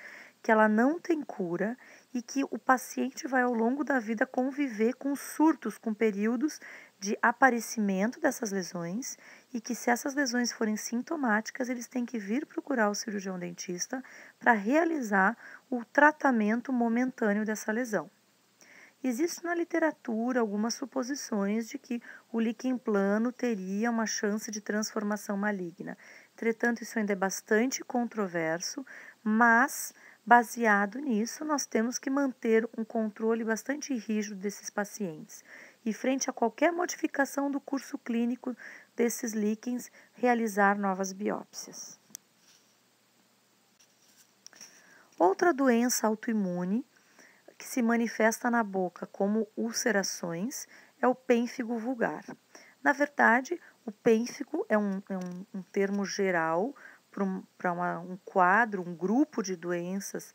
Speaker 1: que ela não tem cura e que o paciente vai ao longo da vida conviver com surtos, com períodos de aparecimento dessas lesões e que se essas lesões forem sintomáticas, eles têm que vir procurar o cirurgião dentista para realizar o tratamento momentâneo dessa lesão. Existe na literatura algumas suposições de que o líquen plano teria uma chance de transformação maligna. Entretanto, isso ainda é bastante controverso, mas baseado nisso, nós temos que manter um controle bastante rígido desses pacientes. E frente a qualquer modificação do curso clínico desses líquens, realizar novas biópsias. Outra doença autoimune que se manifesta na boca como ulcerações é o pênfigo vulgar. Na verdade, o pênfigo é um termo geral para um quadro, um grupo de doenças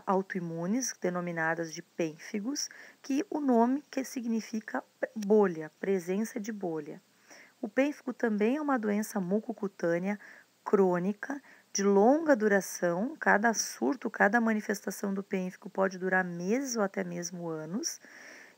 Speaker 1: autoimunes, denominadas de pênfigos, que o nome que significa bolha, presença de bolha. O pênfigo também é uma doença mucocutânea crônica, de longa duração. Cada surto, cada manifestação do pênfigo pode durar meses ou até mesmo anos.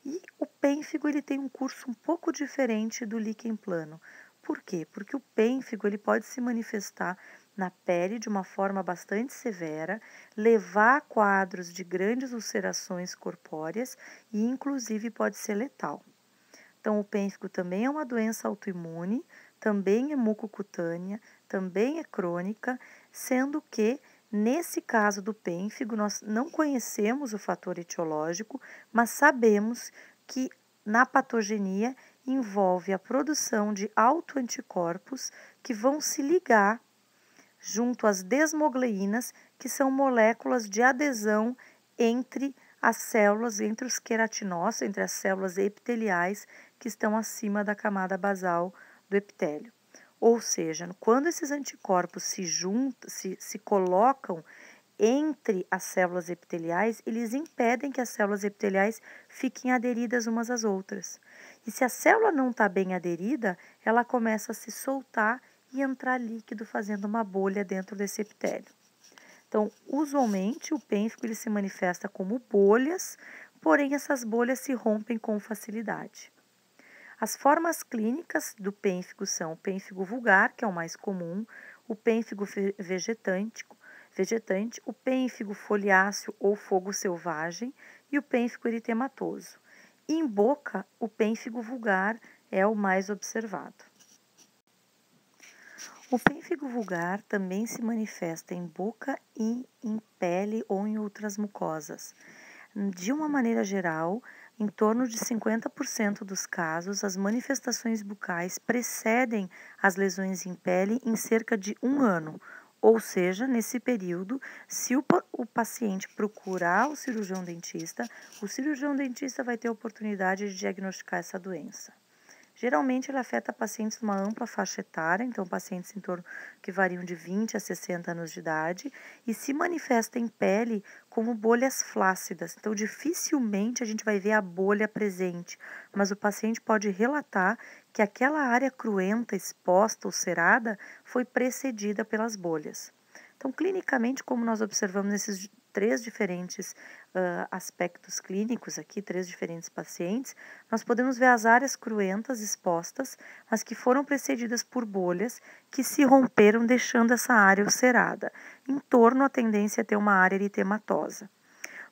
Speaker 1: E o pênfigo ele tem um curso um pouco diferente do líquen plano. Por quê? Porque o pênfigo ele pode se manifestar na pele de uma forma bastante severa, levar a quadros de grandes ulcerações corpóreas e inclusive pode ser letal. Então, o pênfigo também é uma doença autoimune, também é mucocutânea, também é crônica, sendo que, nesse caso do pênfigo, nós não conhecemos o fator etiológico, mas sabemos que na patogenia envolve a produção de autoanticorpos que vão se ligar junto às desmogleínas, que são moléculas de adesão entre as células, entre os queratinócitos, entre as células epiteliais que estão acima da camada basal do epitélio. Ou seja, quando esses anticorpos se colocam entre as células epiteliais, eles impedem que as células epiteliais fiquem aderidas umas às outras. E se a célula não está bem aderida, ela começa a se soltar e entrar líquido fazendo uma bolha dentro desse epitélio. Então, usualmente, o pênfigo ele se manifesta como bolhas, porém essas bolhas se rompem com facilidade. As formas clínicas do pênfigo são o pênfigo vulgar, que é o mais comum, o pênfigo vegetante, o pênfigo foliáceo ou fogo selvagem e o pênfigo eritematoso. Em boca, o pênfigo vulgar é o mais observado. O pênfigo vulgar também se manifesta em boca e em pele ou em outras mucosas. De uma maneira geral, em torno de 50% dos casos, as manifestações bucais precedem as lesões em pele em cerca de 1 ano. Ou seja, nesse período, se o paciente procurar o cirurgião dentista vai ter a oportunidade de diagnosticar essa doença. Geralmente, ele afeta pacientes de uma ampla faixa etária, então pacientes em torno que variam de 20 a 60 anos de idade, e se manifesta em pele como bolhas flácidas. Então, dificilmente a gente vai ver a bolha presente, mas o paciente pode relatar que aquela área cruenta, exposta, ulcerada, foi precedida pelas bolhas. Então, clinicamente, como nós observamos nesses 3 diferentes aspectos clínicos aqui, 3 diferentes pacientes, nós podemos ver as áreas cruentas expostas, mas que foram precedidas por bolhas que se romperam, deixando essa área ulcerada. Em torno, a tendência é ter uma área eritematosa.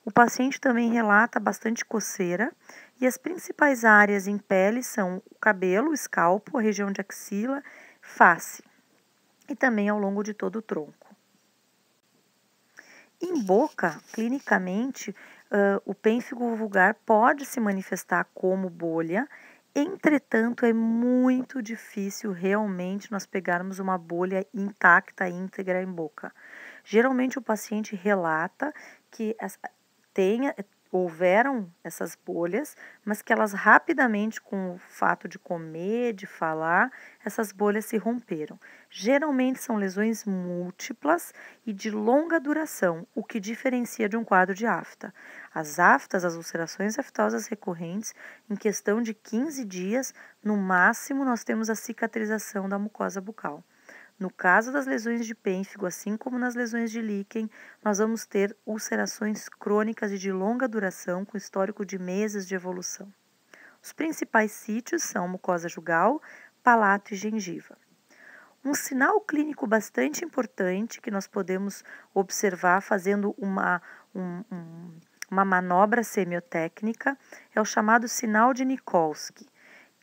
Speaker 1: O paciente também relata bastante coceira e as principais áreas em pele são o cabelo, o escalpo, a região de axila, face e também ao longo de todo o tronco. Em boca, clinicamente, o pênfigo vulgar pode se manifestar como bolha, entretanto, é muito difícil realmente nós pegarmos uma bolha intacta, íntegra em boca. Geralmente, o paciente relata que tenha, houveram essas bolhas, mas que elas rapidamente, com o fato de comer, de falar, essas bolhas se romperam. Geralmente são lesões múltiplas e de longa duração, o que diferencia de um quadro de afta. As aftas, as ulcerações aftosas recorrentes, em questão de 15 dias, no máximo, nós temos a cicatrização da mucosa bucal. No caso das lesões de pênfigo, assim como nas lesões de líquen, nós vamos ter ulcerações crônicas e de longa duração, com histórico de meses de evolução. Os principais sítios são mucosa jugal, palato e gengiva. Um sinal clínico bastante importante que nós podemos observar fazendo uma manobra semiotécnica é o chamado sinal de Nikolsky.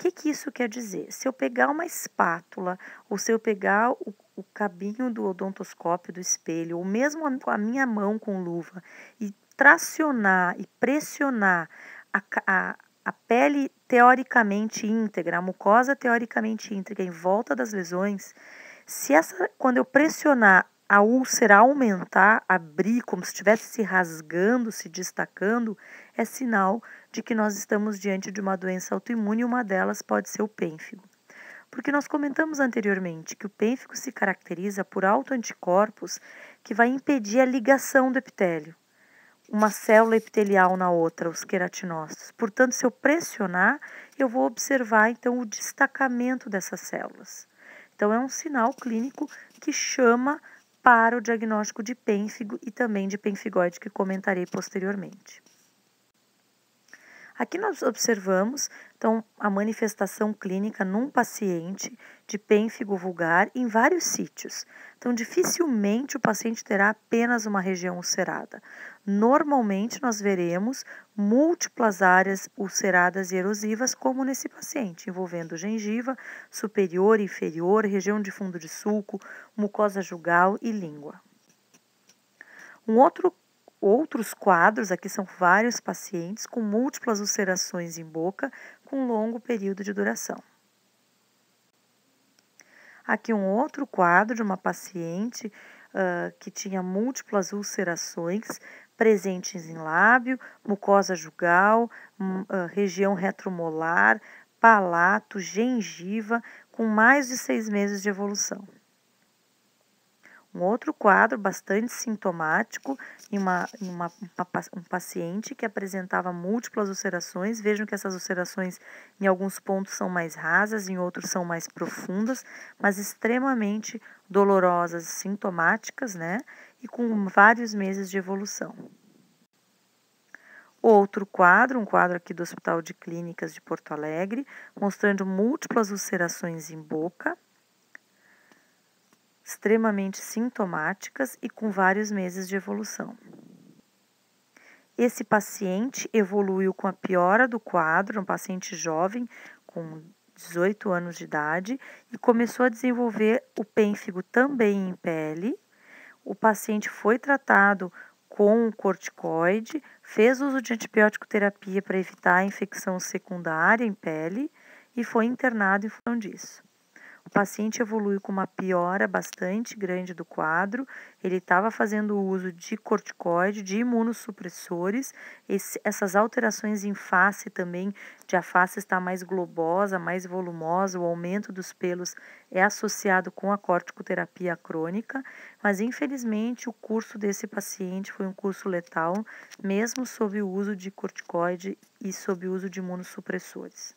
Speaker 1: O que isso quer dizer? Se eu pegar uma espátula ou se eu pegar o cabinho do odontoscópio do espelho ou mesmo a minha mão com luva e tracionar e pressionar a pele teoricamente íntegra, a mucosa teoricamente íntegra em volta das lesões, quando eu pressionar a úlcera aumentar, abrir como se estivesse se rasgando, se destacando, é sinal de que nós estamos diante de uma doença autoimune e uma delas pode ser o pênfigo. Porque nós comentamos anteriormente que o pênfigo se caracteriza por autoanticorpos que vai impedir a ligação do epitélio, uma célula epitelial na outra, os queratinócitos. Portanto, se eu pressionar, eu vou observar então o destacamento dessas células. Então, é um sinal clínico que chama para o diagnóstico de pênfigo e também de pênfigoide, que comentarei posteriormente. Aqui nós observamos, então, a manifestação clínica num paciente de pênfigo vulgar em vários sítios. Então, dificilmente o paciente terá apenas uma região ulcerada. Normalmente, nós veremos múltiplas áreas ulceradas e erosivas, como nesse paciente, envolvendo gengiva, superior e inferior, região de fundo de sulco, mucosa jugal e língua. Outros quadros, aqui são vários pacientes com múltiplas ulcerações em boca com longo período de duração. Aqui um outro quadro de uma paciente que tinha múltiplas ulcerações presentes em lábio, mucosa jugal, região retromolar, palato, gengiva, com mais de 6 meses de evolução. Um outro quadro bastante sintomático em um paciente que apresentava múltiplas ulcerações. Vejam que essas ulcerações em alguns pontos são mais rasas, em outros são mais profundas, mas extremamente dolorosas, sintomáticas, né? E com vários meses de evolução. Outro quadro, um quadro aqui do Hospital de Clínicas de Porto Alegre, mostrando múltiplas ulcerações em boca, extremamente sintomáticas e com vários meses de evolução. Esse paciente evoluiu com a piora do quadro, um paciente jovem com 18 anos de idade e começou a desenvolver o pênfigo também em pele. O paciente foi tratado com corticoide, fez uso de antibiótico terapia para evitar a infecção secundária em pele e foi internado em função disso. O paciente evoluiu com uma piora bastante grande do quadro, ele estava fazendo uso de corticoide, de imunossupressores, essas alterações em face também, de a face estar mais globosa, mais volumosa, o aumento dos pelos é associado com a corticoterapia crônica, mas infelizmente o curso desse paciente foi um curso letal, mesmo sob o uso de corticoide e sob o uso de imunossupressores.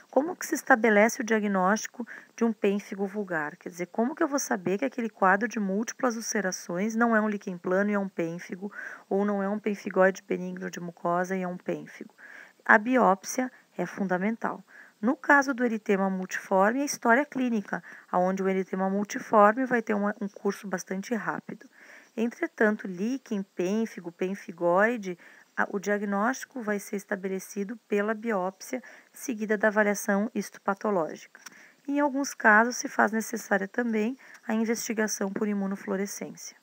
Speaker 1: Como que se estabelece o diagnóstico de um pênfigo vulgar? Quer dizer, como que eu vou saber que aquele quadro de múltiplas ulcerações não é um líquen plano e é um pênfigo, ou não é um pênfigoide benigno de mucosa e é um pênfigo? A biópsia é fundamental. No caso do eritema multiforme, a história clínica, onde o eritema multiforme vai ter um curso bastante rápido. Entretanto, líquen, pênfigo, pênfigoide, o diagnóstico vai ser estabelecido pela biópsia, seguida da avaliação histopatológica. Em alguns casos, se faz necessária também a investigação por imunofluorescência.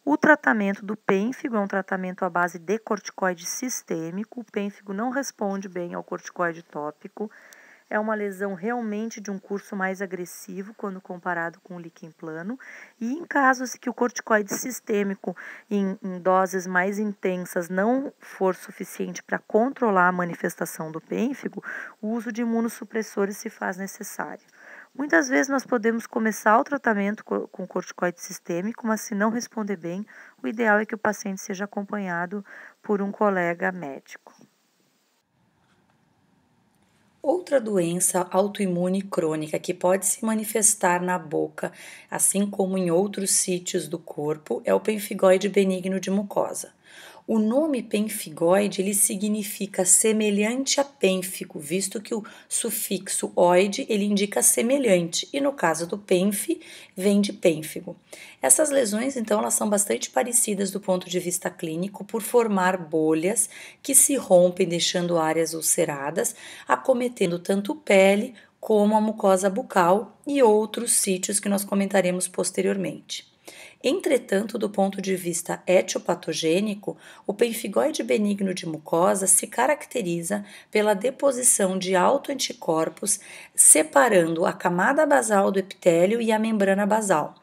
Speaker 1: O tratamento do pênfigo é um tratamento à base de corticoide sistêmico. O pênfigo não responde bem ao corticoide tópico. É uma lesão realmente de um curso mais agressivo quando comparado com o líquen plano. E em casos que o corticoide sistêmico em doses mais intensas não for suficiente para controlar a manifestação do pênfigo, o uso de imunossupressores se faz necessário. Muitas vezes nós podemos começar o tratamento com corticoide sistêmico, mas se não responder bem, o ideal é que o paciente seja acompanhado por um colega médico.
Speaker 2: Outra doença autoimune crônica que pode se manifestar na boca, assim como em outros sítios do corpo, é o pemphigoide benigno de mucosa. O nome pemphigoide ele significa semelhante a pênfigo, visto que o sufixo oide ele indica semelhante e no caso do penf vem de pênfigo. Essas lesões então elas são bastante parecidas do ponto de vista clínico por formar bolhas que se rompem deixando áreas ulceradas, acometendo tanto pele como a mucosa bucal e outros sítios que nós comentaremos posteriormente. Entretanto, do ponto de vista etiopatogênico, o pemphigoide benigno de mucosa se caracteriza pela deposição de autoanticorpos separando a camada basal do epitélio e a membrana basal.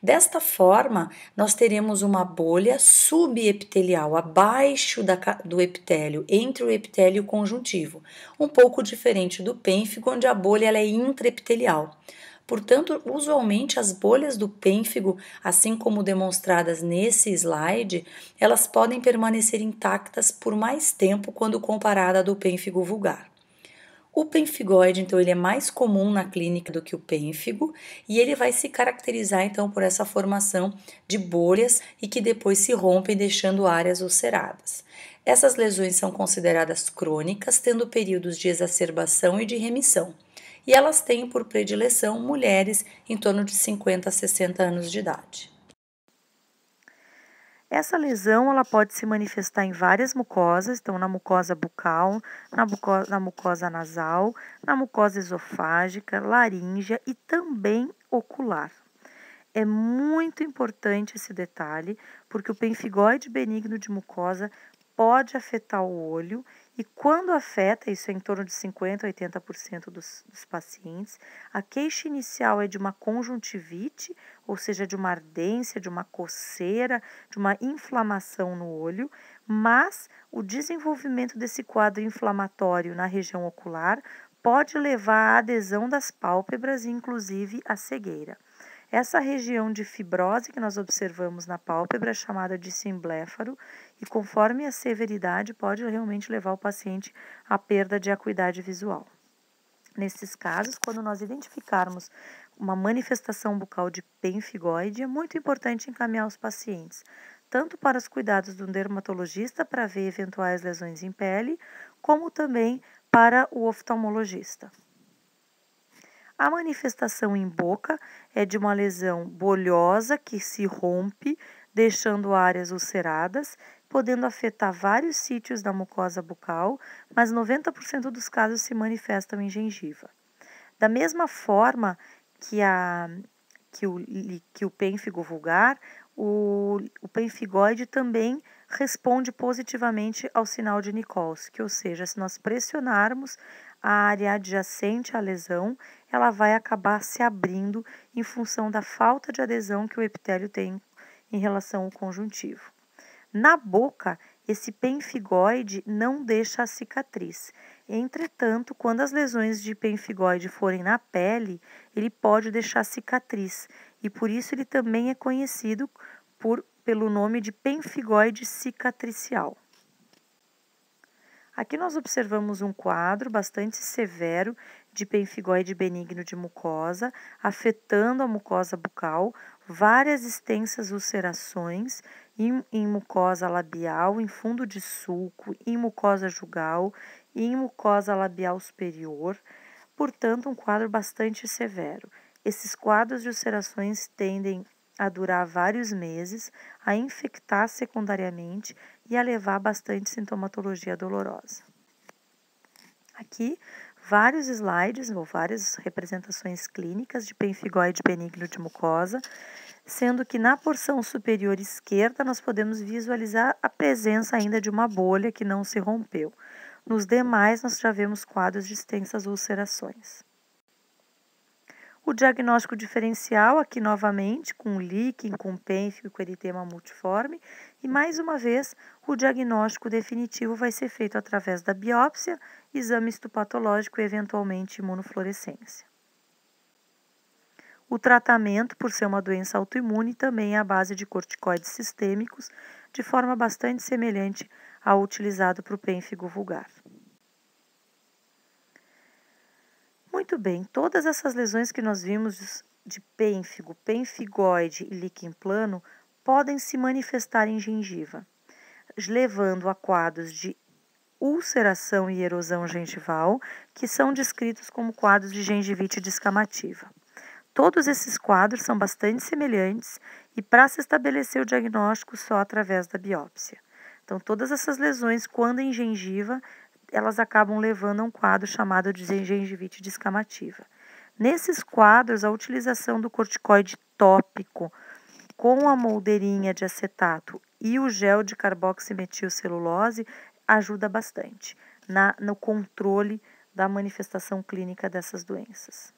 Speaker 2: Desta forma, nós teremos uma bolha subepitelial abaixo do epitélio, entre o epitélio e o conjuntivo, um pouco diferente do pênfigo, onde a bolha ela é intraepitelial. Portanto, usualmente as bolhas do pênfigo, assim como demonstradas nesse slide, elas podem permanecer intactas por mais tempo quando comparada à do pênfigo vulgar. O pemphigoide, então, ele é mais comum na clínica do que o pênfigo e ele vai se caracterizar, então, por essa formação de bolhas e que depois se rompem, deixando áreas ulceradas. Essas lesões são consideradas crônicas, tendo períodos de exacerbação e de remissão. E elas têm por predileção mulheres em torno de 50 a 60 anos de idade.
Speaker 1: Essa lesão ela pode se manifestar em várias mucosas, então na mucosa bucal, na mucosa nasal, na mucosa esofágica, laríngea e também ocular. É muito importante esse detalhe, porque o pemphigoide benigno de mucosa pode afetar o olho e quando afeta, isso é em torno de 50 a 80% dos pacientes, a queixa inicial é de uma conjuntivite, ou seja, de uma ardência, de uma coceira, de uma inflamação no olho, mas o desenvolvimento desse quadro inflamatório na região ocular pode levar à adesão das pálpebras e inclusive à cegueira. Essa região de fibrose que nós observamos na pálpebra é chamada de simbléfaro e conforme a severidade pode realmente levar o paciente à perda de acuidade visual. Nesses casos, quando nós identificarmos uma manifestação bucal de pemphigoide, é muito importante encaminhar os pacientes, tanto para os cuidados do dermatologista para ver eventuais lesões em pele, como também para o oftalmologista. A manifestação em boca é de uma lesão bolhosa que se rompe, deixando áreas ulceradas, podendo afetar vários sítios da mucosa bucal, mas 90% dos casos se manifestam em gengiva. Da mesma forma que o pênfigo vulgar, o pemphigoide também responde positivamente ao sinal de Nikolsky, ou seja, se nós pressionarmos a área adjacente à lesão, ela vai acabar se abrindo em função da falta de adesão que o epitélio tem em relação ao conjuntivo. Na boca, esse pemphigoide não deixa a cicatriz. Entretanto, quando as lesões de pemphigoide forem na pele, ele pode deixar cicatriz e por isso ele também é conhecido pelo nome de pemphigoide cicatricial. Aqui nós observamos um quadro bastante severo de pemphigoide benigno de mucosa, afetando a mucosa bucal, várias extensas ulcerações em mucosa labial, em fundo de sulco, em mucosa jugal e em mucosa labial superior, portanto um quadro bastante severo. Esses quadros de ulcerações tendem a durar vários meses, a infectar secundariamente e a levar bastante sintomatologia dolorosa. Aqui, vários slides ou várias representações clínicas de pemphigoide benigno de mucosa, sendo que na porção superior esquerda nós podemos visualizar a presença ainda de uma bolha que não se rompeu. Nos demais, nós já vemos quadros de extensas ulcerações. O diagnóstico diferencial, aqui novamente, com líquen, com pênfigo e com eritema multiforme. E mais uma vez, o diagnóstico definitivo vai ser feito através da biópsia, exame histopatológico e eventualmente imunofluorescência. O tratamento, por ser uma doença autoimune, também é à base de corticoides sistêmicos, de forma bastante semelhante ao utilizado para o pênfigo vulgar. Muito bem, todas essas lesões que nós vimos de pênfigo, pênfigoide e líquen plano podem se manifestar em gengiva, levando a quadros de ulceração e erosão gengival, que são descritos como quadros de gengivite descamativa. Todos esses quadros são bastante semelhantes e para se estabelecer o diagnóstico só através da biópsia. Então, todas essas lesões, quando em gengiva, elas acabam levando a um quadro chamado de gengivite descamativa. Nesses quadros, a utilização do corticoide tópico com a moldeirinha de acetato e o gel de carboximetilcelulose ajuda bastante no controle da manifestação clínica dessas doenças.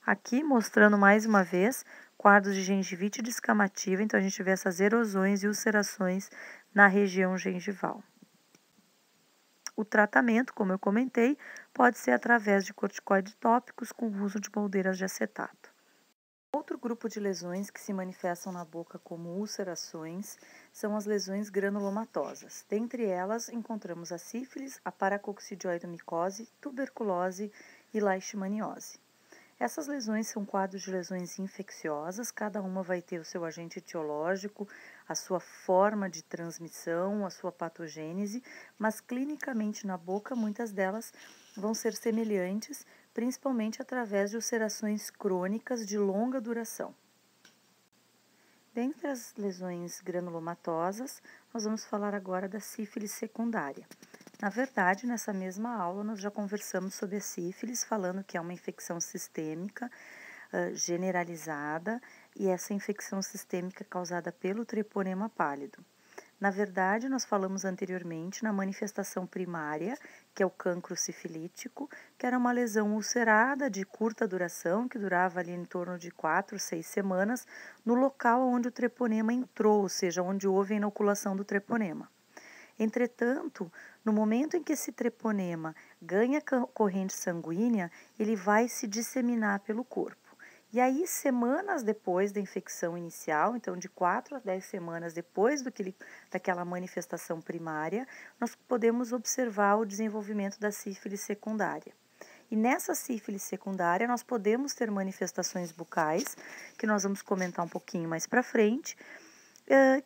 Speaker 1: Aqui mostrando mais uma vez quadros de gengivite descamativa, então a gente vê essas erosões e ulcerações na região gengival. O tratamento, como eu comentei, pode ser através de corticoides tópicos com o uso de moldeiras de acetato. Outro grupo de lesões que se manifestam na boca como ulcerações são as lesões granulomatosas. Dentre elas, encontramos a sífilis, a paracoccidioidomicose, tuberculose e leishmaniose. Essas lesões são quadros de lesões infecciosas, cada uma vai ter o seu agente etiológico, a sua forma de transmissão, a sua patogênese, mas clinicamente na boca muitas delas vão ser semelhantes, principalmente através de ulcerações crônicas de longa duração. Dentre as lesões granulomatosas, nós vamos falar agora da sífilis secundária. Na verdade, nessa mesma aula, nós já conversamos sobre a sífilis, falando que é uma infecção sistêmica generalizada e essa infecção sistêmica é causada pelo treponema pálido. Na verdade, nós falamos anteriormente na manifestação primária, que é o cancro sifilítico, que era uma lesão ulcerada de curta duração, que durava ali em torno de 4, 6 semanas, no local onde o treponema entrou, ou seja, onde houve a inoculação do treponema. Entretanto, no momento em que esse treponema ganha corrente sanguínea, ele vai se disseminar pelo corpo. E aí, semanas depois da infecção inicial, então de 4 a 10 semanas depois daquela manifestação primária, nós podemos observar o desenvolvimento da sífilis secundária. E nessa sífilis secundária, nós podemos ter manifestações bucais, que nós vamos comentar um pouquinho mais para frente,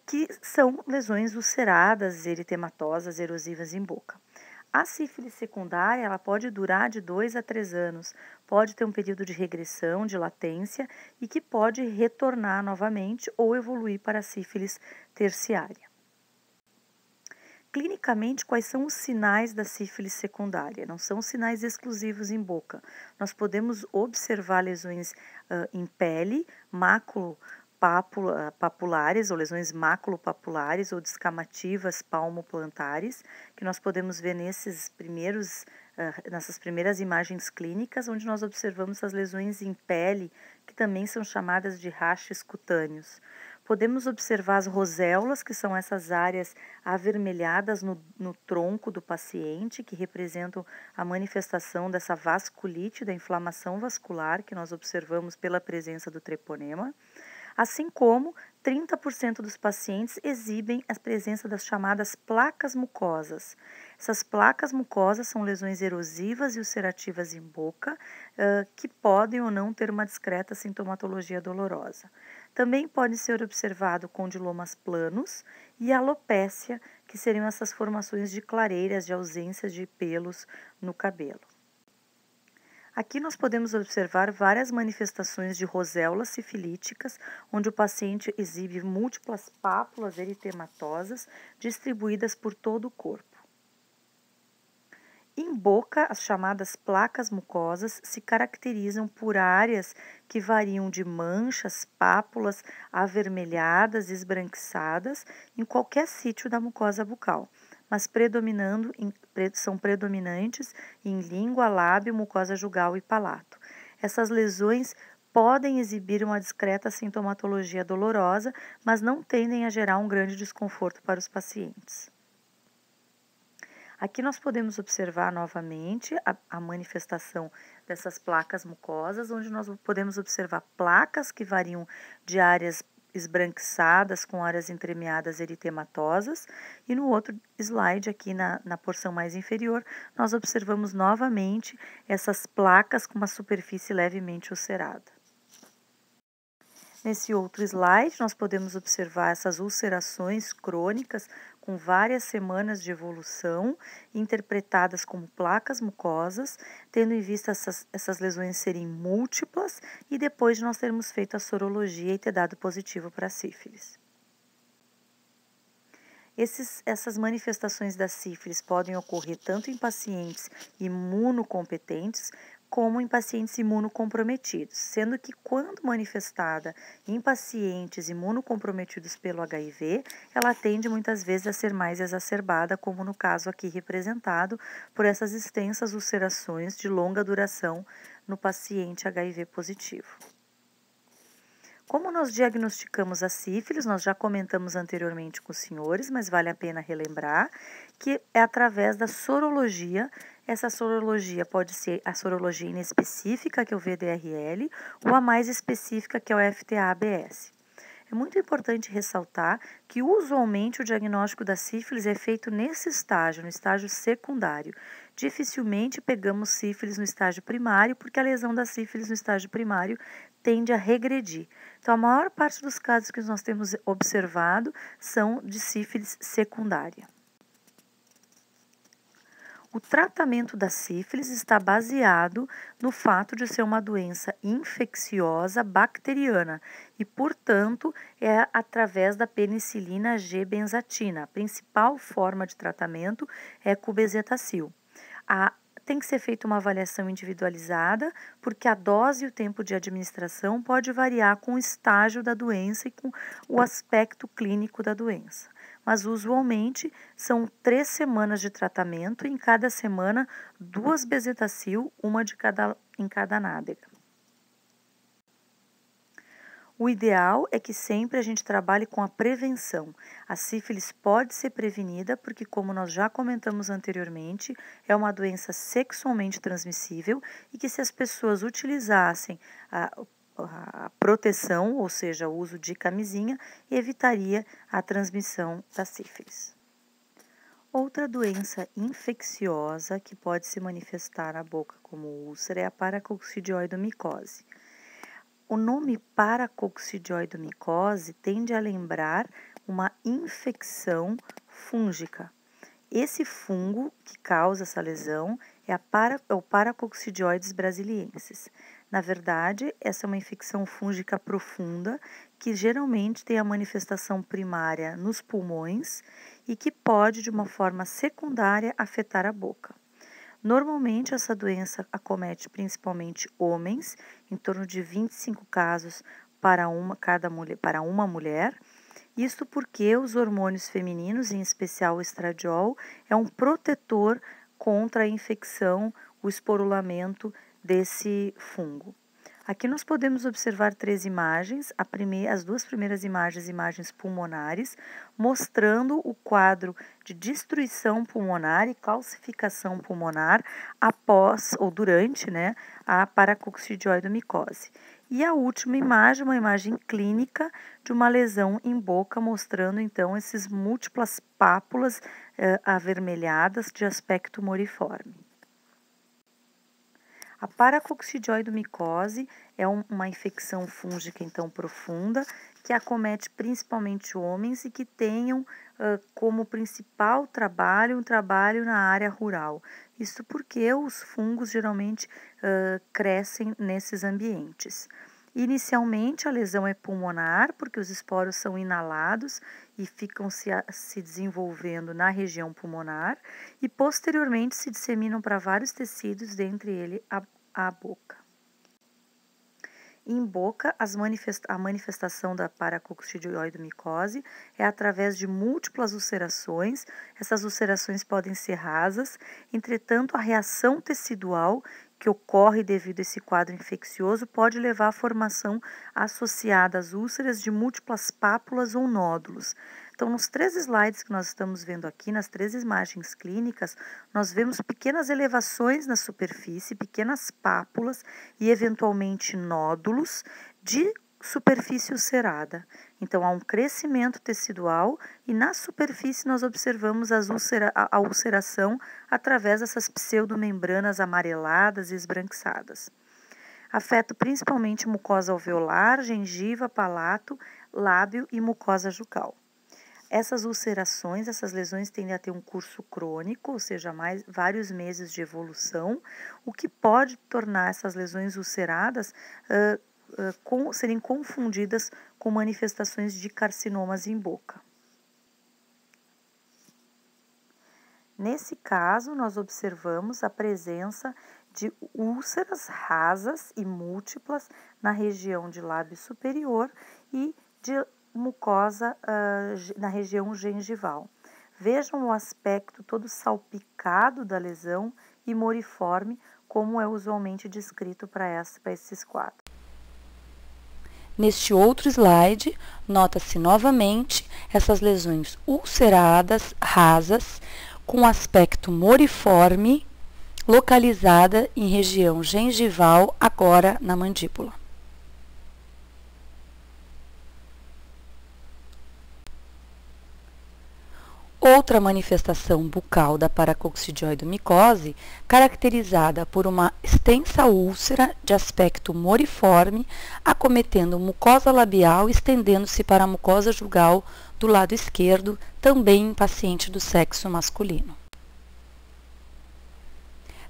Speaker 1: que são lesões ulceradas, eritematosas, erosivas em boca. A sífilis secundária, ela pode durar de 2 a 3 anos, pode ter um período de regressão, de latência e que pode retornar novamente ou evoluir para a sífilis terciária. Clinicamente, quais são os sinais da sífilis secundária? Não são sinais exclusivos em boca. Nós podemos observar lesões em pele, papulares ou lesões maculopapulares ou descamativas palmoplantares, que nós podemos ver nessas primeiras imagens clínicas, onde nós observamos as lesões em pele, que também são chamadas de rachis cutâneos. Podemos observar as roséolas, que são essas áreas avermelhadas no tronco do paciente, que representam a manifestação dessa vasculite, da inflamação vascular, que nós observamos pela presença do treponema. Assim como 30% dos pacientes exibem a presença das chamadas placas mucosas. Essas placas mucosas são lesões erosivas e ulcerativas em boca, que podem ou não ter uma discreta sintomatologia dolorosa. Também pode ser observado condilomas planos e alopécia, que seriam essas formações de clareiras, de ausência de pelos no cabelo. Aqui nós podemos observar várias manifestações de roséolas sifilíticas, onde o paciente exibe múltiplas pápulas eritematosas distribuídas por todo o corpo. Em boca, as chamadas placas mucosas se caracterizam por áreas que variam de manchas, pápulas avermelhadas, esbranquiçadas em qualquer sítio da mucosa bucal, mas são predominantes em língua, lábio, mucosa jugal e palato. Essas lesões podem exibir uma discreta sintomatologia dolorosa, mas não tendem a gerar um grande desconforto para os pacientes. Aqui nós podemos observar novamente a manifestação dessas placas mucosas, onde nós podemos observar placas que variam de áreas esbranquiçadas com áreas entremeadas eritematosas, e no outro slide, aqui na porção mais inferior, nós observamos novamente essas placas com uma superfície levemente ulcerada. Nesse outro slide, nós podemos observar essas ulcerações crônicas com várias semanas de evolução, interpretadas como placas mucosas, tendo em vista essas lesões serem múltiplas e depois de nós termos feito a sorologia e ter dado positivo para a sífilis. Essas manifestações da sífilis podem ocorrer tanto em pacientes imunocompetentes como em pacientes imunocomprometidos, sendo que quando manifestada em pacientes imunocomprometidos pelo HIV, ela tende muitas vezes a ser mais exacerbada, como no caso aqui representado por essas extensas ulcerações de longa duração no paciente HIV positivo. Como nós diagnosticamos a sífilis, nós já comentamos anteriormente com os senhores, mas vale a pena relembrar que é através da sorologia. Essa sorologia pode ser a sorologia inespecífica, que é o VDRL, ou a mais específica, que é o FTA-ABS. É muito importante ressaltar que usualmente o diagnóstico da sífilis é feito nesse estágio, no estágio secundário. Dificilmente pegamos sífilis no estágio primário, porque a lesão da sífilis no estágio primário tende a regredir. Então, a maior parte dos casos que nós temos observado são de sífilis secundária. O tratamento da sífilis está baseado no fato de ser uma doença infecciosa bacteriana e, portanto, é através da penicilina G-benzatina. A principal forma de tratamento é com bezetacil. Tem que ser feita uma avaliação individualizada, porque a dose e o tempo de administração pode variar com o estágio da doença e com o aspecto clínico da doença. Mas usualmente são 3 semanas de tratamento e em cada semana 2 bezetacil, uma em cada nádega. O ideal é que sempre a gente trabalhe com a prevenção. A sífilis pode ser prevenida porque, como nós já comentamos anteriormente, é uma doença sexualmente transmissível e que, se as pessoas utilizassem a proteção, ou seja, o uso de camisinha, evitaria a transmissão da sífilis. Outra doença infecciosa que pode se manifestar na boca como úlcera é a paracoccidioidomicose. O nome paracoccidioidomicose tende a lembrar uma infecção fúngica. Esse fungo que causa essa lesão é o Paracoccidioides brasiliensis. Na verdade, essa é uma infecção fúngica profunda que geralmente tem a manifestação primária nos pulmões e que pode, de uma forma secundária, afetar a boca. Normalmente, essa doença acomete principalmente homens, em torno de 25 casos para uma mulher. Isto porque os hormônios femininos, em especial o estradiol, é um protetor contra a infecção, o esporulamento desse fungo. Aqui nós podemos observar 3 imagens, as 2 primeiras imagens pulmonares, mostrando o quadro de destruição pulmonar e calcificação pulmonar após ou durante a paracoccidioidomicose. E a última imagem, uma imagem clínica de uma lesão em boca, mostrando então essas múltiplas pápulas avermelhadas de aspecto moriforme. A paracoccidioidomicose é uma infecção fúngica, então, profunda, que acomete principalmente homens e que tenham como principal trabalho um trabalho na área rural. Isso porque os fungos geralmente crescem nesses ambientes. Inicialmente, a lesão é pulmonar, porque os esporos são inalados e ficam se desenvolvendo na região pulmonar, e posteriormente se disseminam para vários tecidos, dentre eles a boca. Em boca, a manifestação da paracoccidioidomicose é através de múltiplas ulcerações. Essas ulcerações podem ser rasas, entretanto, a reação tecidual que ocorre devido a esse quadro infeccioso pode levar à formação associada às úlceras de múltiplas pápulas ou nódulos. Então, nos 3 slides que nós estamos vendo aqui, nas 3 imagens clínicas, nós vemos pequenas elevações na superfície, pequenas pápulas e, eventualmente, nódulos de superfície ulcerada. Então, há um crescimento tecidual e, na superfície, nós observamos a ulceração através dessas pseudomembranas amareladas e esbranquiçadas. Afeta principalmente mucosa alveolar, gengiva, palato, lábio e mucosa jugal. Essas ulcerações, essas lesões tendem a ter um curso crônico, ou seja, vários meses de evolução, o que pode tornar essas lesões ulceradas serem confundidas com manifestações de carcinomas em boca. Nesse caso, nós observamos a presença de úlceras rasas e múltiplas na região de lábio superior e de mucosa na região gengival. Vejam o aspecto todo salpicado da lesão e moriforme, como é usualmente descrito para esses quadros.
Speaker 2: Neste outro slide, nota-se novamente essas lesões ulceradas, rasas, com aspecto moriforme, localizada em região gengival, agora na mandíbula. Outra manifestação bucal da paracoccidioidomicose, caracterizada por uma extensa úlcera de aspecto moriforme, acometendo mucosa labial e estendendo-se para a mucosa jugal do lado esquerdo, também em paciente do sexo masculino.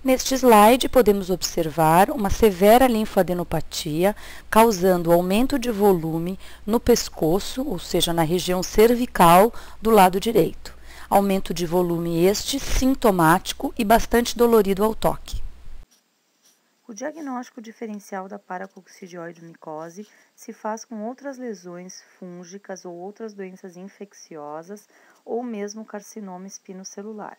Speaker 2: Neste slide, podemos observar uma severa linfadenopatia, causando aumento de volume no pescoço, ou seja, na região cervical do lado direito. Aumento de volume este sintomático e bastante dolorido ao toque.
Speaker 1: O diagnóstico diferencial da paracoccidioidomicose se faz com outras lesões fúngicas ou outras doenças infecciosas ou mesmo carcinoma espinocelular.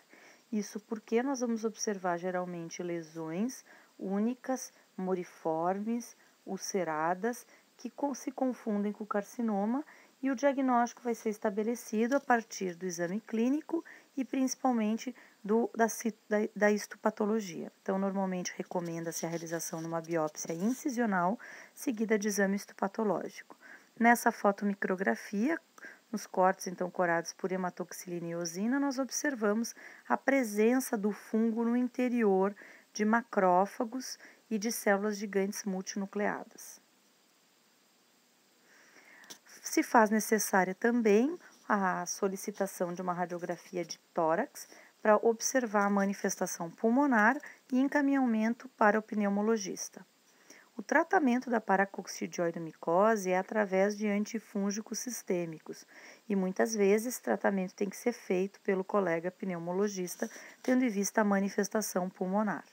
Speaker 1: Isso porque nós vamos observar geralmente lesões únicas, moriformes, ulceradas, que se confundem com o carcinoma, e o diagnóstico vai ser estabelecido a partir do exame clínico e principalmente da histopatologia. Então, normalmente recomenda-se a realização de uma biópsia incisional, seguida de exame histopatológico. Nessa fotomicrografia, nos cortes então corados por hematoxilina e eosina, nós observamos a presença do fungo no interior de macrófagos e de células gigantes multinucleadas. Se faz necessária também a solicitação de uma radiografia de tórax para observar a manifestação pulmonar e encaminhamento para o pneumologista. O tratamento da paracoccidioidomicose é através de antifúngicos sistêmicos e muitas vezes esse tratamento tem que ser feito pelo colega pneumologista, tendo em vista a manifestação pulmonar.